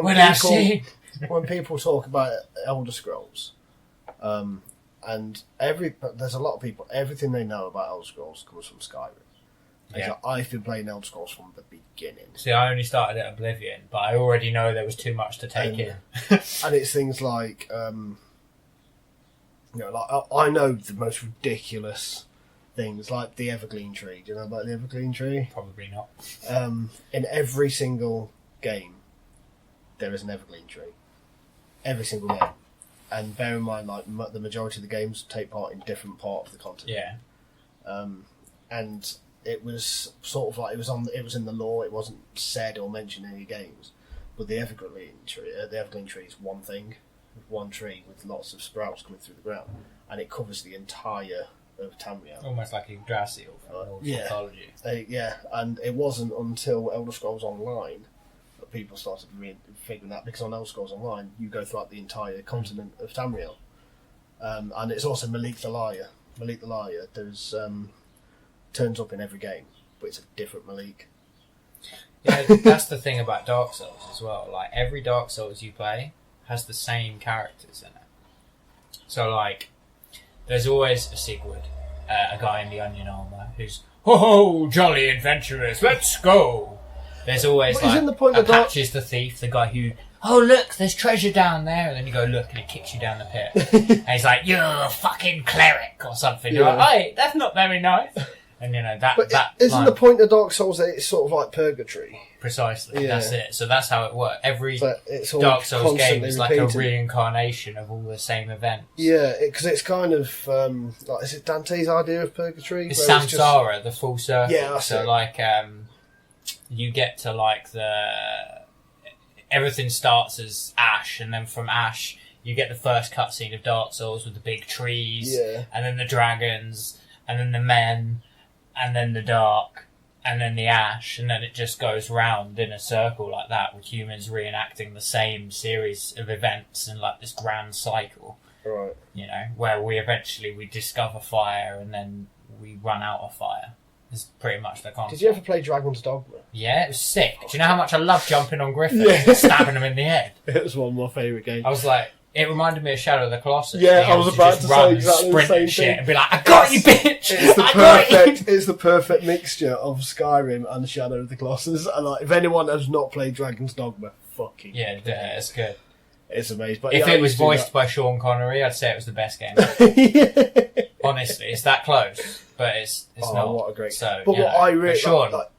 when people talk about Elder Scrolls, and there's a lot of people, everything they know about Elder Scrolls comes from Skyrim. Yeah. Like, I've been playing Elder Scrolls from the beginning. See, I only started at Oblivion, but I already know there was too much to take in. And it's things like, I know the most ridiculous things, like the Evergreen Tree. Do you know about the Evergreen Tree? Probably not. In every single game, there is an Evergreen Tree. Every single game. And bear in mind, like, the majority of the games take part in different part of the continent. Yeah. And it was sort of like it was in the lore. It wasn't said or mentioned in any games. But the Evergreen Tree is one thing, one tree with lots of sprouts coming through the ground, and it covers the entire of Tamriel. Almost like Yggdrasil from Norse mythology. And it wasn't until Elder Scrolls Online that people started figuring that, because on Elder Scrolls Online you go throughout the entire continent of Tamriel, and it's also Malik the Liar. Malik the Liar turns up in every game, but it's a different Malik. Yeah, that's the thing about Dark Souls as well. Like, every Dark Souls you play has the same characters in it. So, like, there's always a Sigurd, a guy in the onion armour, who's, ho, jolly adventurers, let's go! There's always, Patches the thief, the guy who, oh, look, there's treasure down there, and then you go look, and it kicks you down the pit. And he's like, you're a fucking cleric, or something. You're like, hey, that's not very nice. And, you know, isn't the point of Dark Souls that it's sort of like purgatory? Precisely, that's it. So that's how it works. Every Dark Souls game is like a reincarnation of all the same events. Yeah, because it's kind of like, is it Dante's idea of purgatory? It's Samsara, the full circle. Yeah, that's so it. Like, you get to like everything starts as Ash, and then from Ash you get the first cutscene of Dark Souls with the big trees, and then the dragons, and then the men, and then the dark, and then the ash, and then it just goes round in a circle like that, with humans reenacting the same series of events in like this grand cycle. Right. You know, where we discover fire, and then we run out of fire. It's pretty much the concept. Did you ever play Dragon's Dogma? Yeah, it was sick. Do you know how much I love jumping on griffins and stabbing them in the head? It was one of my favourite games. I was like, it reminded me of Shadow of the Colossus. Yeah, I was about to say exactly the same thing. And be like, I got you, bitch! It's the perfect mixture of Skyrim and Shadow of the Colossus. And like, if anyone has not played Dragon's Dogma, fucking it's good. It's amazing. But if it was voiced by Sean Connery, I'd say it was the best game. Honestly, it's that close, but it's not. What a great! So, but what I really Sean, like,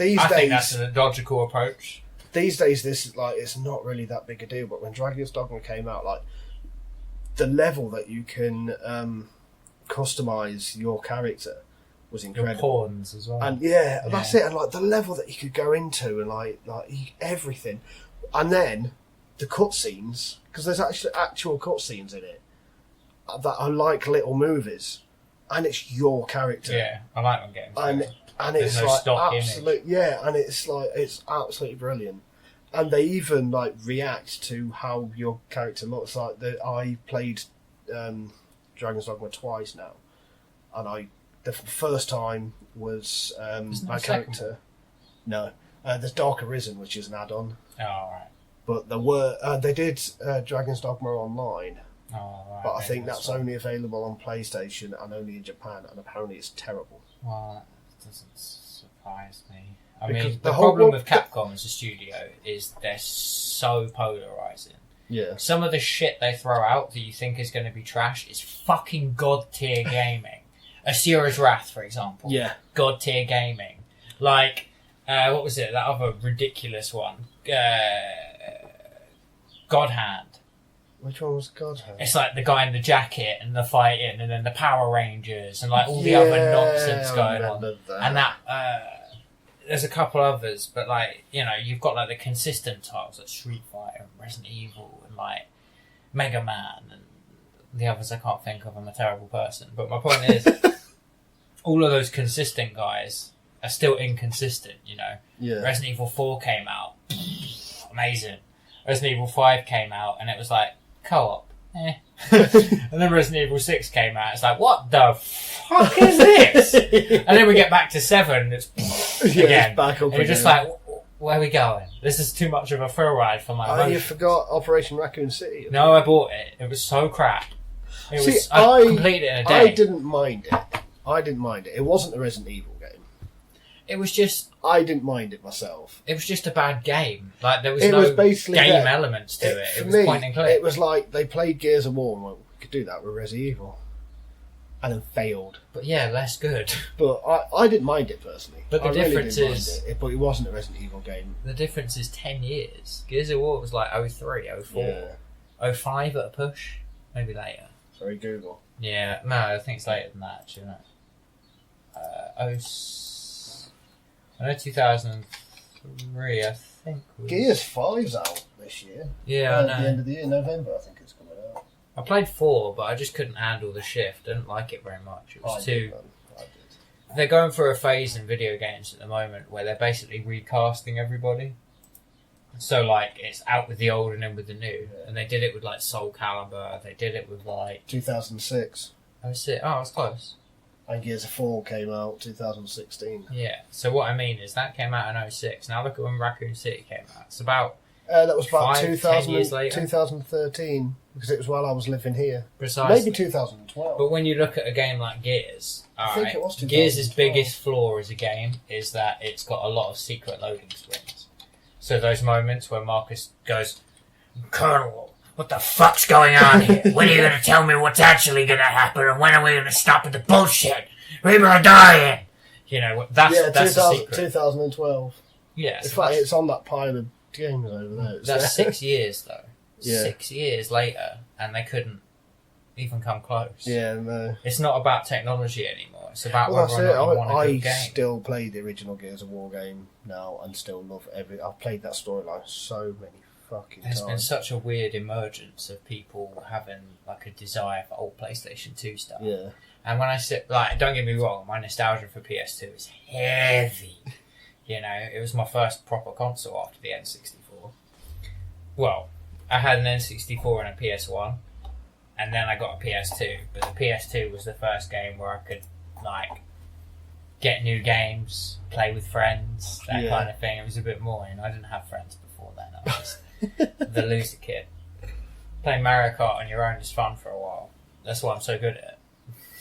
I think that's a logical approach. These days, this it's not really that big a deal. But when Dragon's Dogma came out, like, the level that you can customize your character was incredible. Your pawns as well, and that's it. And like the level that you could go into, and like everything, and then the cutscenes, because there's actual cutscenes in it that are like little movies, and it's your character. Yeah, I like when games. And it's like absolutely, and it's like it's absolutely brilliant. And they even like react to how your character looks. Like I played Dragon's Dogma twice now, and the first time was my character. No, there's Dark Arisen, which is an add-on. Oh, right. But they did Dragon's Dogma Online, but I think that's only available on PlayStation and only in Japan, and apparently it's terrible. Well, that doesn't surprise me. I Because mean, the the whole problem world- with Capcom as a studio is they're so polarizing. Yeah. Some of the shit they throw out that you think is going to be trash is fucking god tier gaming. Asura's Wrath, for example. Yeah. God tier gaming. Like, what was it? That other ridiculous one. God Hand. Which one was God Hand? It's like the guy in the jacket and the fighting, and then the Power Rangers and like all the other nonsense going on. That. And that there's a couple others, but like, you know, you've got like the consistent titles like Street Fighter and Resident Evil and like Mega Man and the others I can't think of. I'm a terrible person. But my point is, all of those consistent guys are still inconsistent, you know. Yeah. Resident Evil 4 came out. Amazing. Resident Evil 5 came out and it was like, co-op. Eh. And then Resident Evil 6 came out. It's like, what the fuck is this? And then we get back to 7 and it's again. It's back up And you're again. just like, where are we going? This is too much of a thrill ride for my Oh, you emotions. forgot Operation Raccoon City. No, I bought it. It was so crap. It See, was, I completed it in a day. I didn't mind it. It wasn't a Resident Evil game. It was just I didn't mind it myself. a bad game. Like there was It no was basically game that. elements to it. For It was me, point and click. it was like they played Gears of War and went, we could do that with Resident Evil. And then failed. But yeah, less good. But I didn't mind it personally. But the I really difference didn't mind is- it, but it wasn't a Resident Evil game. The difference is 10 years. Gears of War was like 03, 04, 05 at a push. Maybe later. Sorry, Google. Yeah, no, I think it's later than that, actually. I know 2003, I think. Was... Gears 5's out this year. Yeah, I At the end know. of the year, November, I think it's coming out. I played 4, but I just couldn't handle the shift. I didn't like it very much. It was too... I did. They're going through a phase in video games at the moment where they're basically recasting everybody. So, like, it's out with the old and in with the new. Yeah. And they did it with, like, Soul Calibur. They did it with, like... 2006. Oh, shit. Oh, it's close. And Gears of 4 came out 2016. Yeah. So what I mean is that came out in 06. Now look at when Raccoon City came out. It's about That was about 10 years later. 2013, because it was while I was living here. precisely. Maybe 2012. But when you look at a game like Gears, I think it was 2012. Gears' biggest flaw as a game is that it's got a lot of secret loading screens. So those moments where Marcus goes, Colonel, what the fuck's going on here? When are you going to tell me what's actually going to happen? And when are we going to stop with the bullshit? People are dying. You know, that's the secret. 2012. Yeah, In so fact, that's- it's on that pile of games over there. It's That's there. 6 years, though. Yeah. 6 years later, and they couldn't even come close. Yeah, no. It's not about technology anymore. It's about Well, whether that's or not it. you want a I good game. still play the original Gears of War game now and still love every... I've played that storyline so many fucking There's been times. such a weird emergence of people having like a desire for old PlayStation 2 stuff. Yeah. And when I sit, like, don't get me wrong, my nostalgia for PS2 is heavy. You know, it was my first proper console after the N64. Well, I had an N64 and a PS1, and then I got a PS2. But the PS2 was the first game where I could, like, get new games, play with friends, that Yeah. kind of thing. It was a bit more, you know, I didn't have friends before then. I was the loser kid. Playing Mario Kart on your own is fun for a while. That's why I'm so good at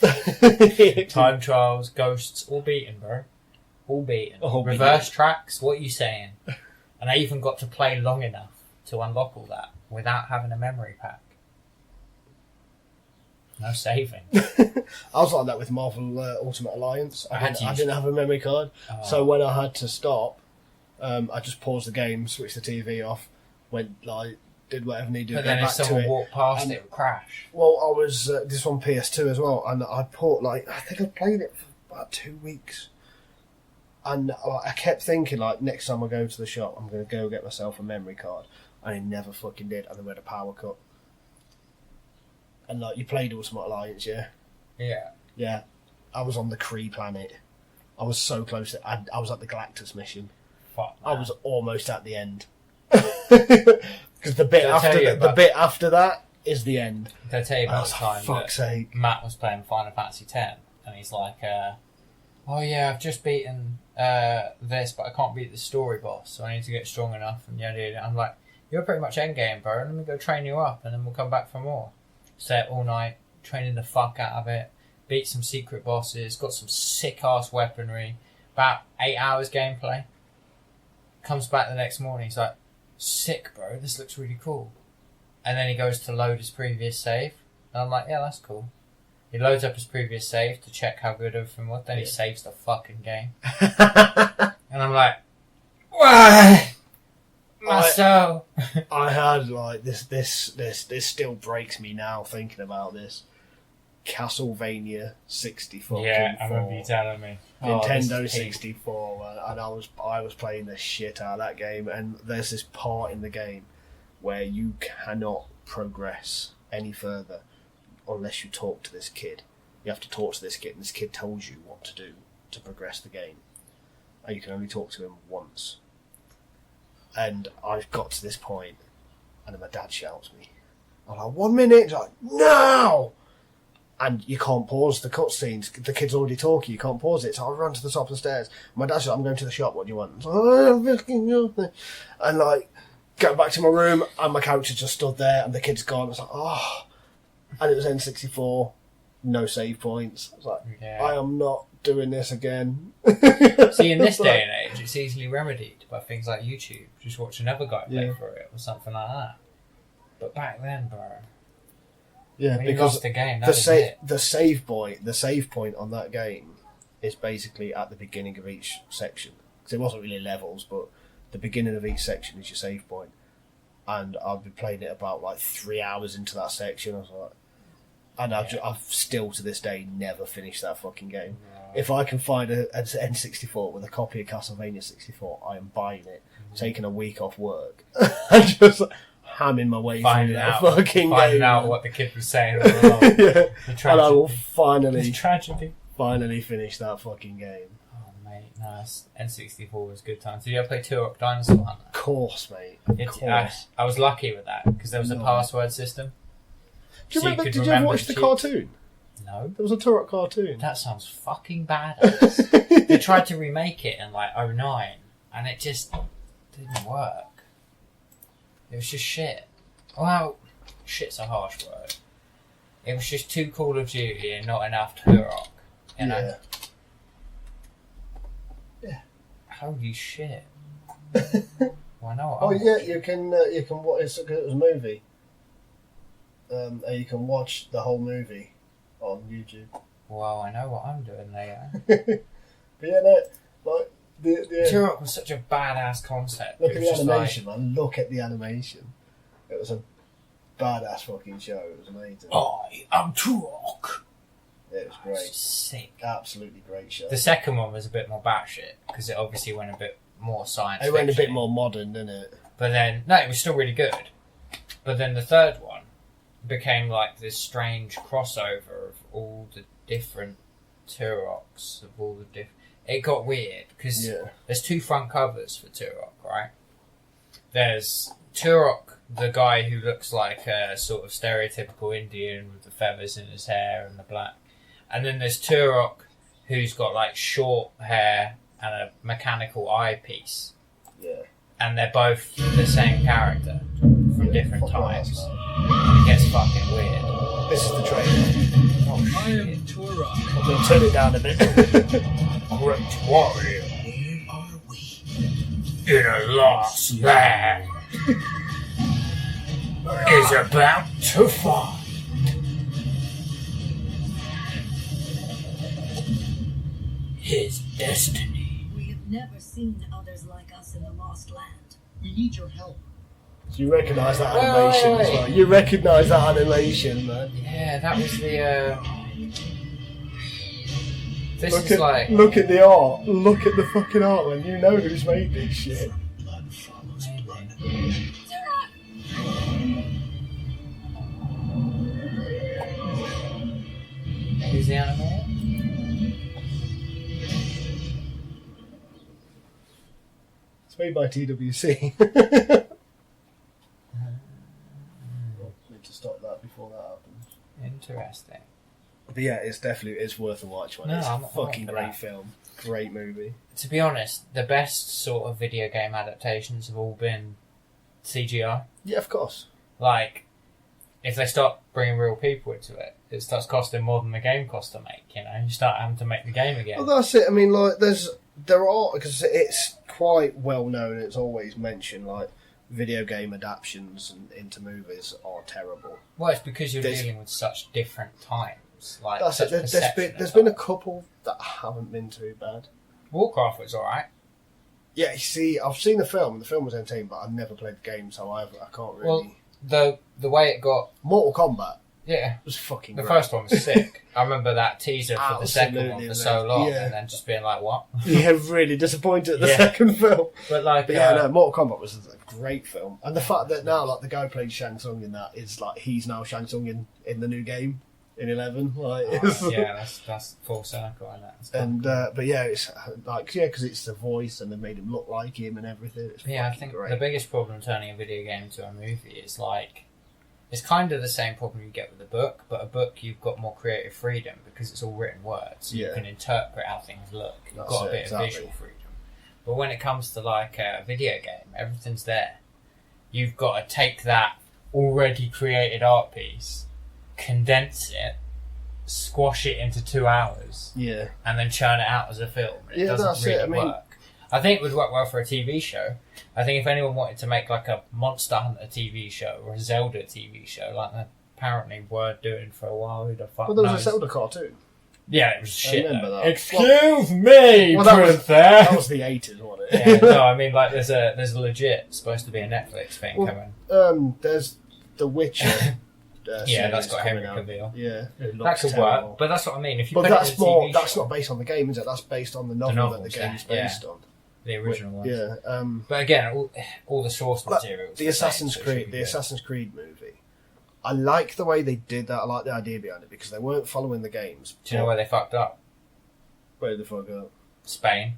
it. Time trials, ghosts, all beaten, bro. All beaten. All beaten. Reverse tracks, what are you saying? And I even got to play long enough to unlock all that without having a memory pack. No saving. I was like that with Marvel Ultimate Alliance. I didn't have a memory card, so when I had to stop, I just paused the game, switched the TV off, went like did whatever needed to But go then if back to someone it. walked past and- it would crash. Well, I was this on PS2 as well, and I put like I think I played it for about 2 weeks, and I kept thinking like next time I go to the shop, I'm going to go get myself a memory card, and I never fucking did, and then we had a power cut. And like you played Ultimate Alliance, yeah. Yeah. Yeah, I was on the Kree planet. I was so close. I was at the Galactus mission. Fuck, I man. was almost at the end. Because the bit Did I tell after you the about- bit after that is the end. Did I tell you And I about was the like, time fuck's that sake. Matt was playing Final Fantasy X, and he's like, "Oh yeah, I've just beaten this, but I can't beat the story boss, so I need to get strong enough." And yeah, I'm like, you're pretty much endgame, bro. Let me go train you up, and then we'll come back for more. Stay up all night, training the fuck out of it, beat some secret bosses, got some sick-ass weaponry, about 8 hours gameplay. Comes back the next morning, he's like, sick, bro, this looks really cool. And then he goes to load his previous save, and I'm like, yeah, that's cool. He loads up his previous save to check how good everything was, then he saves the fucking game. And I'm like, why? My soul. I had, like, this still breaks me now thinking about this. Castlevania 64. Yeah, I remember you telling me. Nintendo 64, and I was playing the shit out of that game, and there's this part in the game where you cannot progress any further unless you talk to this kid. You have to talk to this kid, and this kid tells you what to do to progress the game. And you can only talk to him once. And I've got to this point, and then my dad shouts me. I'm like, 1 minute? He's like, no! And you can't pause the cutscenes. The kid's already talking, you can't pause it. So I run to the top of the stairs. My dad's like, I'm going to the shop, what do you want? And like, go back to my room, and my couch has just stood there, and the kid's gone. I was like, oh. And it was N64, no save points. I was like, I am not doing this again. See, in this day and age, it's easily remedied by things like YouTube. Just watch another guy play for it, or something like that. But back then, bro. Yeah, when because the game, the save point on that game is basically at the beginning of each section. Because it wasn't really levels, but the beginning of each section is your save point. And I've been playing it about like 3 hours into that section. I was like, and I've still to this day never finished that fucking game. If I can find an N64 with a copy of Castlevania 64, I am buying it, taking a week off work, and just hamming my way through that fucking game. Finding out what the kid was saying all along. And I will finally finish that fucking game. Oh, mate, nice. N64 was good times. Did you ever play Turok Dinosaur Hunter? Of course, mate. Of course. I was lucky with that, because there was a password system. Did you ever watch the cartoon? No. There was a Turok cartoon. That sounds fucking badass. They tried to remake it in like 2009, and it just didn't work. It was just shit. Well, shit's a harsh word. It was just too Call of Duty and not enough Turok. You know? Yeah. Holy shit. Why not? Oh yeah, you can watch. It's a movie. And you can watch the whole movie on YouTube. Well, I know what I'm doing later. But yeah, no, like the Turok was such a badass concept. Look at the animation, man. Look at the animation. It was a badass fucking show. It was amazing. I am Turok. It was great. Sick. Absolutely great show. The second one was a bit more batshit because it obviously went a bit more science fiction. It went a bit more modern, didn't it? But then, no, it was still really good. But then the third one became like this strange crossover of all the different Turoks, of all the different... It got weird, because there's two front covers for Turok, right? There's Turok, the guy who looks like a sort of stereotypical Indian with the feathers in his hair and the black. And then there's Turok, who's got like short hair and a mechanical eyepiece. Yeah. And they're both the same character from different times. It gets fucking weird. This is the trailer. Oh, I am Turok. I'm going to turn it down a bit. Great warrior. Where are we? In a lost land. Is about to find his destiny. We have never seen others like us in the Lost Land. We need your help. Do you recognise that animation as well? You recognise that animation, man. Yeah, that was the... This look is at, like... Look at the art. Look at the fucking art, man. You know who's made this shit. Who's the animator? It's made by TWC. Need to stop that before that happens. Interesting. But yeah, it's worth a watch, man. No, it's I'm a fucking for great that. film. Great movie. To be honest, the best sort of video game adaptations have all been CGI. Yeah, of course. Like, if they start bringing real people into it, it starts costing more than the game cost to make. You know, you start having to make the game again. Well, that's it. I mean, like, there are, because it's quite well known. It's always mentioned, like, video game adaptations into movies are terrible. Well, it's because you're dealing with such different times. Like, That's such it. perception There's of been a time. couple that haven't been too bad. Warcraft was alright. Yeah, you see, I've seen the film, and the film was entertaining, but I've never played the game, so I can't really. Well, the way it got, Mortal Kombat yeah, was fucking the great. first one was sick. I remember that teaser for the second one Absolutely for so long, yeah. and then just being like, what? Yeah, really disappointed at the Yeah. second film. But like, But yeah, no, Mortal Kombat was a great film. And the fact that now, like, the guy who played Shang Tsung in that is, like, he's now Shang Tsung in the new game, in 11. Like, yeah, that's full circle, isn't it? It's And, but yeah, it's, like, yeah, because it's the voice, and they made him look like him and everything. It's yeah, I fucking think great. the biggest problem turning a video game into a movie is like, it's kind of the same problem you get with a book, but a book you've got more creative freedom because it's all written words. Yeah. You can interpret how things look. You've That's got a it, bit exactly. of visual freedom. But when it comes to like a video game, everything's there. You've got to take that already created art piece, condense it, squash it into 2 hours, Yeah. and then churn it out as a film. It Yeah, that's doesn't it. really I mean- work. I think it would work well for a TV show. I think if anyone wanted to make like a Monster Hunter TV show or a Zelda TV show, like they apparently were doing for a while, who the fuck Well, there was knows? a Zelda cartoon. Yeah, it was shit. remember though. that. Excuse me, Well, that was- princess. That was the 80s, wasn't it? Yeah, no, I mean like there's a legit supposed to be a Netflix thing Well, coming. There's The Witcher. Yeah, that's series got Henry coming out. Cavill. Yeah, it That looks could terrible. work, but that's what I mean. If you But put that's it in a more. TV That's show, not based on the game, is it? That's based on the novel that novels, the game's yeah. based on. the original one. Yeah. But again, all the source Like, material. the Assassin's Creed, movie. I like the way they did that. I like the idea behind it because they weren't following the games. Do you know where they fucked up? Where the fuck up? Spain.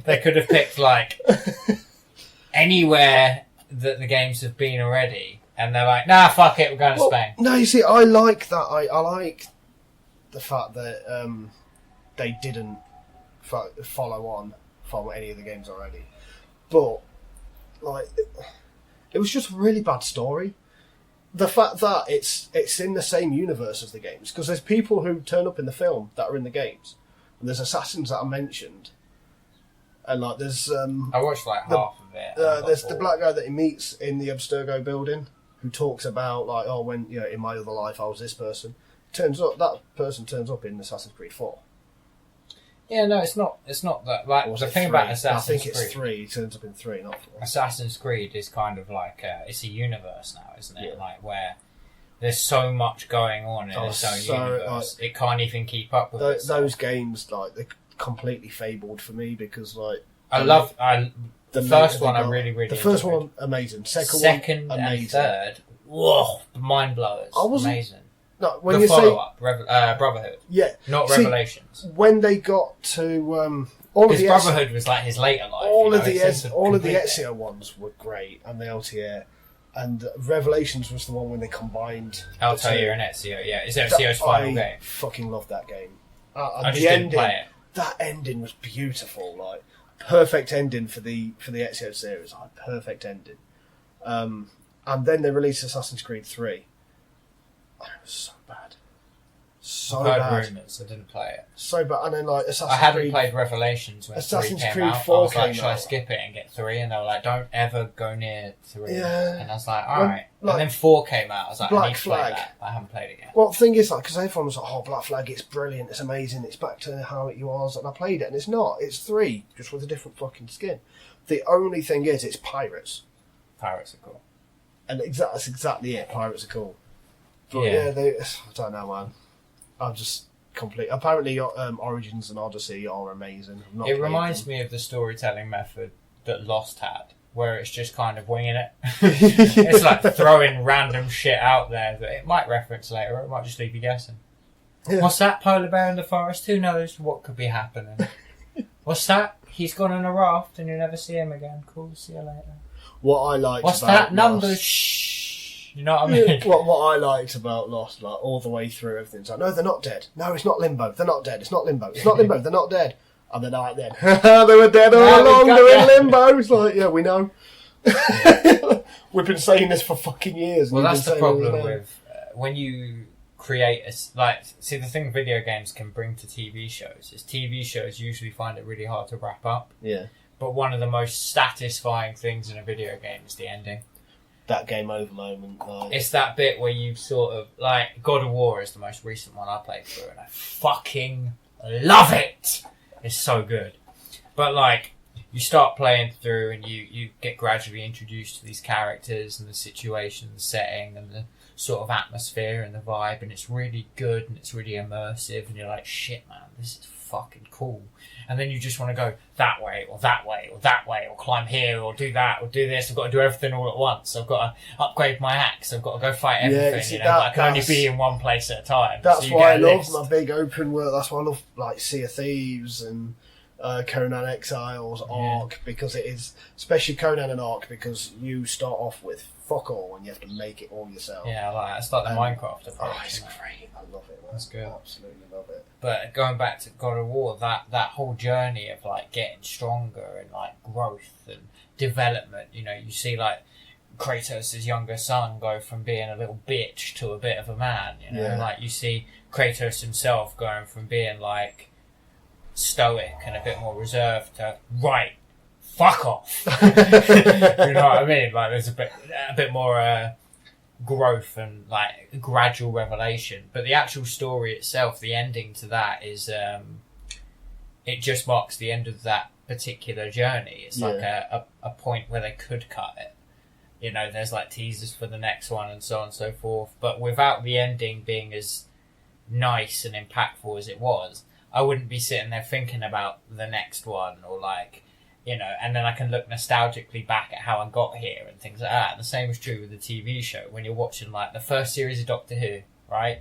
They could have picked like anywhere that the games have been already, and they're like, "Nah, fuck it, we're going to Spain." No, you see, I like that. I like the fact that they didn't follow on from any of the games already. But like, it was just a really bad story. The fact that it's in the same universe as the games, because there's people who turn up in the film that are in the games, and there's assassins that are mentioned, and like there's I watched like half of it. and I got there's the bored. black guy that he meets in the Abstergo building who talks about like, oh, when in my other life I was this person. That person turns up in Assassin's Creed 4. Yeah, no, it's not. It's not that. Like Or was the it thing 3? about Assassin's I think it's Creed. 3. He turns up in 3, not 4. Assassin's Creed is kind of like it's a universe now, isn't it? Yeah. Like where there's so much going on in its own so, universe, it can't even keep up with Those games, like, they're completely fabled for me because, like, the first one. I really the first enjoyed. one amazing. Second one and amazing. third, whoa, mind blowers, I wasn't- amazing. No, when The you follow say up, Brotherhood, yeah, not See, Revelations. when they got to all of Because the Brotherhood was like his later life. all you of know, the it's all of the complete- Ezio ones were great, and the Altair, and Revelations was the one when they combined the Altair two. and Ezio. Yeah, it's Ezio's final I game. fucking loved that game. I The just didn't ending, play it. that ending was beautiful. Like perfect ending for the Ezio series. Like, perfect ending. And then they released Assassin's Creed 3. Oh, it was so bad. So I heard bad. rumours. I didn't play it. So bad. And then like Assassin's I hadn't Creed. played Revelations when Assassin's 3 came Creed out. 4 I was like, came should I out. skip it and get 3? And they were like, don't ever go near 3. Yeah. And I was like, Well, alright. like, And then 4 came out. I was like, I Black need to play Flag. that. I haven't played it yet. Well, the thing is, like, because everyone was like, "Oh, Black Flag, it's brilliant, it's amazing, it's back to how it was," and I played it, and it's not. It's 3, just with a different fucking skin. The only thing is, it's pirates, Pirates are cool. and that's exactly it. Pirates are cool. But Yeah. I don't know, man. I'm just complete. Apparently, Origins and Odyssey are amazing. I've not It played reminds them. me of the storytelling method that Lost had, where it's just kind of winging it. It's like throwing random shit out there that it might reference later, or it might just leave you guessing. Yeah. What's that? Polar bear in the forest? Who knows what could be happening? What's that? He's gone on a raft and you never see him again. Cool, see you later. What I liked What's about that number? Lost- Shh. You know what I mean? what I liked about Lost, like all the way through, everything's like, no, they're not dead. No, it's not Limbo. They're not dead. It's not Limbo. It's not Limbo. They're not dead. And then like then they were dead all along, they were in limbo. It's like, yeah, we know. We've been saying this for fucking years. Well, that's the problem with when you create see, the thing video games can bring to TV shows is TV shows usually find it really hard to wrap up. Yeah. But one of the most satisfying things in a video game is the ending. That game over moment. It's that bit where you sort of like God of War is the most recent one I played through, and I fucking love it. It's so good. But like, you start playing through and you get gradually introduced to these characters and the situation, the setting, and the sort of atmosphere and the vibe, and it's really good and it's really immersive, and you're like, shit, man, this is fucking cool. And then you just want to go that way or that way or that way or climb here or do that or do this. I've got to do everything all at once. I've got to upgrade my axe. I've got to go fight everything. But I can only be in one place at a time. That's why I love my big open world. That's why I love like Sea of Thieves and Conan Exiles, Ark, because it is, especially Conan and Ark, because you start off with fuck all and you have to make it all yourself. Yeah, I like that. It's like the Minecraft approach. Oh, it's great. I love it. That's good. I absolutely love it. But going back to God of War, that whole journey of like getting stronger and like growth and development, you know, you see like Kratos' younger son go from being a little bitch to a bit of a man, you know, like you see Kratos himself going from being like stoic and a bit more reserved to right, fuck off. You know what I mean? Like there's a bit more growth and like gradual revelation. But the actual story itself, the ending to that is it just marks the end of that particular journey. It's like a point where they could cut it. You know, there's like teasers for the next one and so on and so forth. But without the ending being as nice and impactful as it was, I wouldn't be sitting there thinking about the next one or like, you know, and then I can look nostalgically back at how I got here and things like that. And the same is true with the TV show. When you're watching like the first series of Doctor Who, right?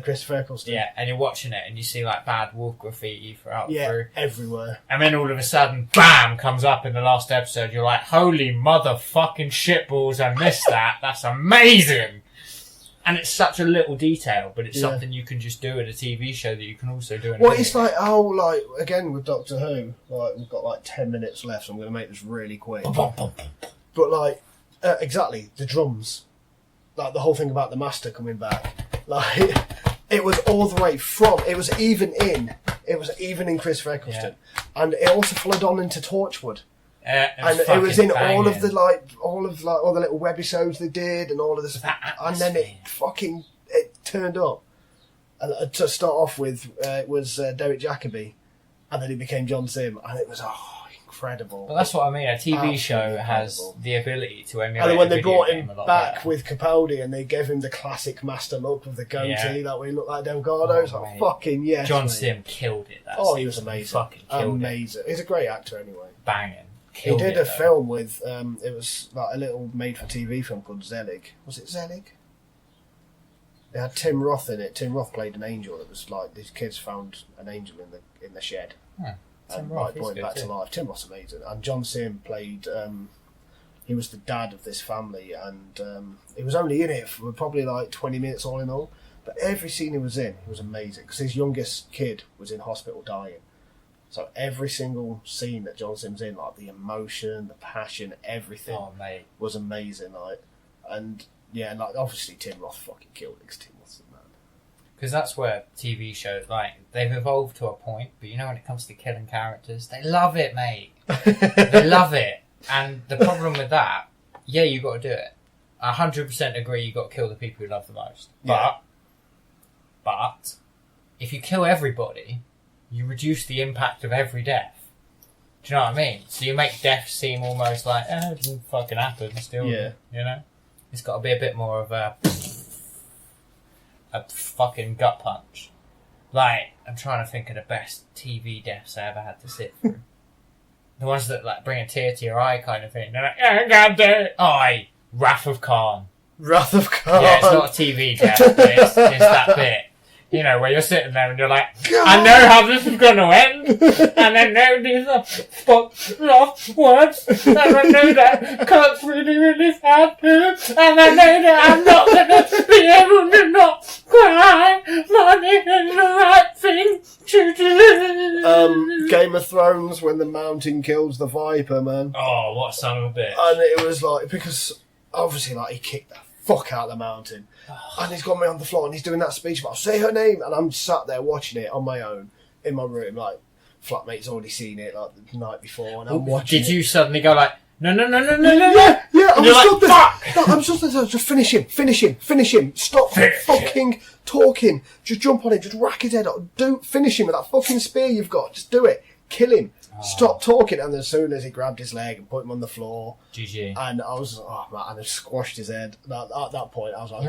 Christopher Eccleston. Yeah, and you're watching it and you see like bad wolf graffiti throughout through. Everywhere. And then all of a sudden, BAM! Comes up in the last episode. You're like, holy motherfucking shitballs, I missed that. That's amazing! And it's such a little detail, but it's something you can just do in a TV show that you can also do in a Well, video it's like, again with Doctor Who, like, we've got like 10 minutes left, so I'm going to make this really quick. But like, exactly, the drums. Like, the whole thing about the Master coming back. Like, it was all the way from, it was even in Christopher Eccleston. Yeah. And it also followed on into Torchwood. And it was in banging. all the little webisodes they did and all of this, and then it turned up. And to start off with, it was Derek Jacobi, and then he became John Sim, and it was incredible. But that's what I mean. A TV show has the ability to emulate. And then when they brought him back with Capaldi, and they gave him the classic Master look with the goatee that way he looked like Delgado, it's like fucking yes. John Sim killed it. He was amazing. Fucking killed it. He's a great actor anyway. Banging. He did a film with, it was like a little made-for-TV film called Zelig. Was it Zelig? It had Tim Roth in it. Tim Roth played an angel. It was like these kids found an angel in the shed. And brought it back to life. Tim Roth's amazing. And John Sim played, he was the dad of this family, and he was only in it for probably like 20 minutes all in all. But every scene he was in, he was amazing, because his youngest kid was in hospital dying. So every single scene that John Sim's in, like the emotion, the passion, everything was amazing. Like, and like obviously Tim Roth fucking killed it, because Tim Roth's the man. Because that's where TV shows, like, they've evolved to a point, but you know when it comes to killing characters, they love it, mate. They love it. And the problem with that, you got to do it. 100% agree you got to kill the people you love the most. But if you kill everybody, you reduce the impact of every death. Do you know what I mean? So you make death seem almost like, it doesn't fucking happen still. Yeah. You know? It's got to be a bit more of a fucking gut punch. Like, I'm trying to think of the best TV deaths I ever had to sit through. The ones that like bring a tear to your eye kind of thing. They're like, oh, God damn it. Wrath of Khan. Wrath of Khan. Yeah, it's not a TV death, but it's that bit. You know, where you're sitting there and you're like, I know how this is going to end, and I know these are last words, and I know that Kurt's really, really sad too, and I know that I'm not going to be able to not cry, but it's the right thing to do. Game of Thrones when the mountain kills the viper, man. Oh, what a son of a bitch. And it was like, because obviously, like, he kicked the fuck out of the mountain. And he's got me on the floor and he's doing that speech about, say her name. And I'm sat there watching it on my own in my room, like, flatmate's already seen it, like, the night before. And I'm watching Did you suddenly go like, no? Yeah, I'm you're just like, there. fuck! No, I'm just there. Just finish him. Stop fucking talking. Just jump on him. Just rack his head up. Finish him with that fucking spear you've got. Just do it. Kill him. Stop talking. And as soon as he grabbed his leg and put him on the floor, GG. and I was, oh man, and I squashed his head. At that point, I was like,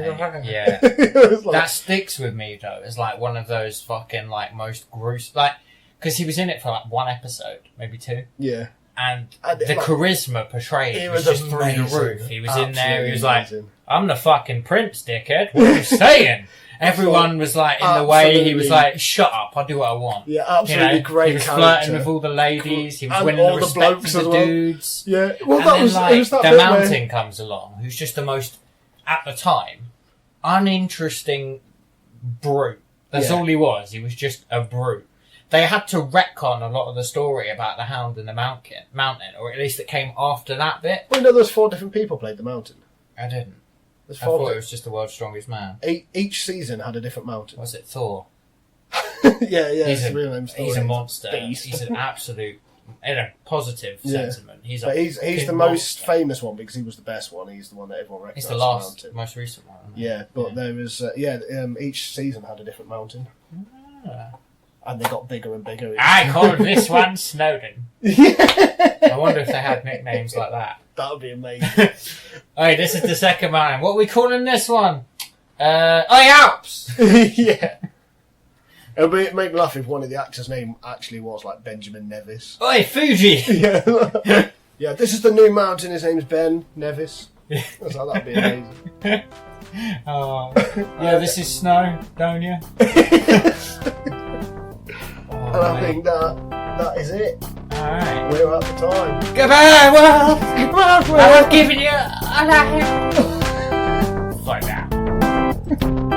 Yeah. It was like, That sticks with me though. It's like one of those fucking like most gruesome, like, because he was in it for like 1 episode, maybe 2. yeah. And And the like, charisma portrayed it was was just through the amazing. roof. He was in there, he was Absolutely like, amazing. I'm the fucking prince, dickhead. What are you saying? Everyone was like, in the way, he was Absolutely. like, shut up, I'll do what I want. Yeah, absolutely great He was character. flirting with all the ladies, he was And winning all the the respect blokes of as the well. dudes. Yeah, well, And that then, was like, it was that the bit mountain where, comes along, who's just the most, at the time, uninteresting brute. That's Yeah. all he was. He was just a brute. They had to retcon a lot of the story about the Hound and the mountain, or at least it came after that bit. well, you know, there's 4 different people played the mountain. I didn't. There's I 4. thought it was just the world's strongest man. Each season had a different mountain. Was it Thor? yeah, He's it's a, real name story. he's a monster. Beast. He's an absolute, in a positive Yeah. sentiment. He's But he's fucking the most monster. famous one because he was the best one. He's the one that everyone He's recognises. the last, mountain. most recent one. Isn't he? Yeah, but there was each season had a different mountain, Ah. and they got bigger and bigger. I called this one Snowden. Yeah, I wonder if they had nicknames like that. that would be amazing. Alright, this is the second mountain. What are we calling this one? Alps! Yeah, it would make me laugh if one of the actors' name actually was like Benjamin Nevis. Oi, Fuji! Yeah, yeah. This is the new mountain. His name's Ben Nevis. I was like, that'd be amazing. Oh, yeah, this is snow, don't you? And I think that is it. Alright. We're at the time. Goodbye, world! I have given you a life! For now.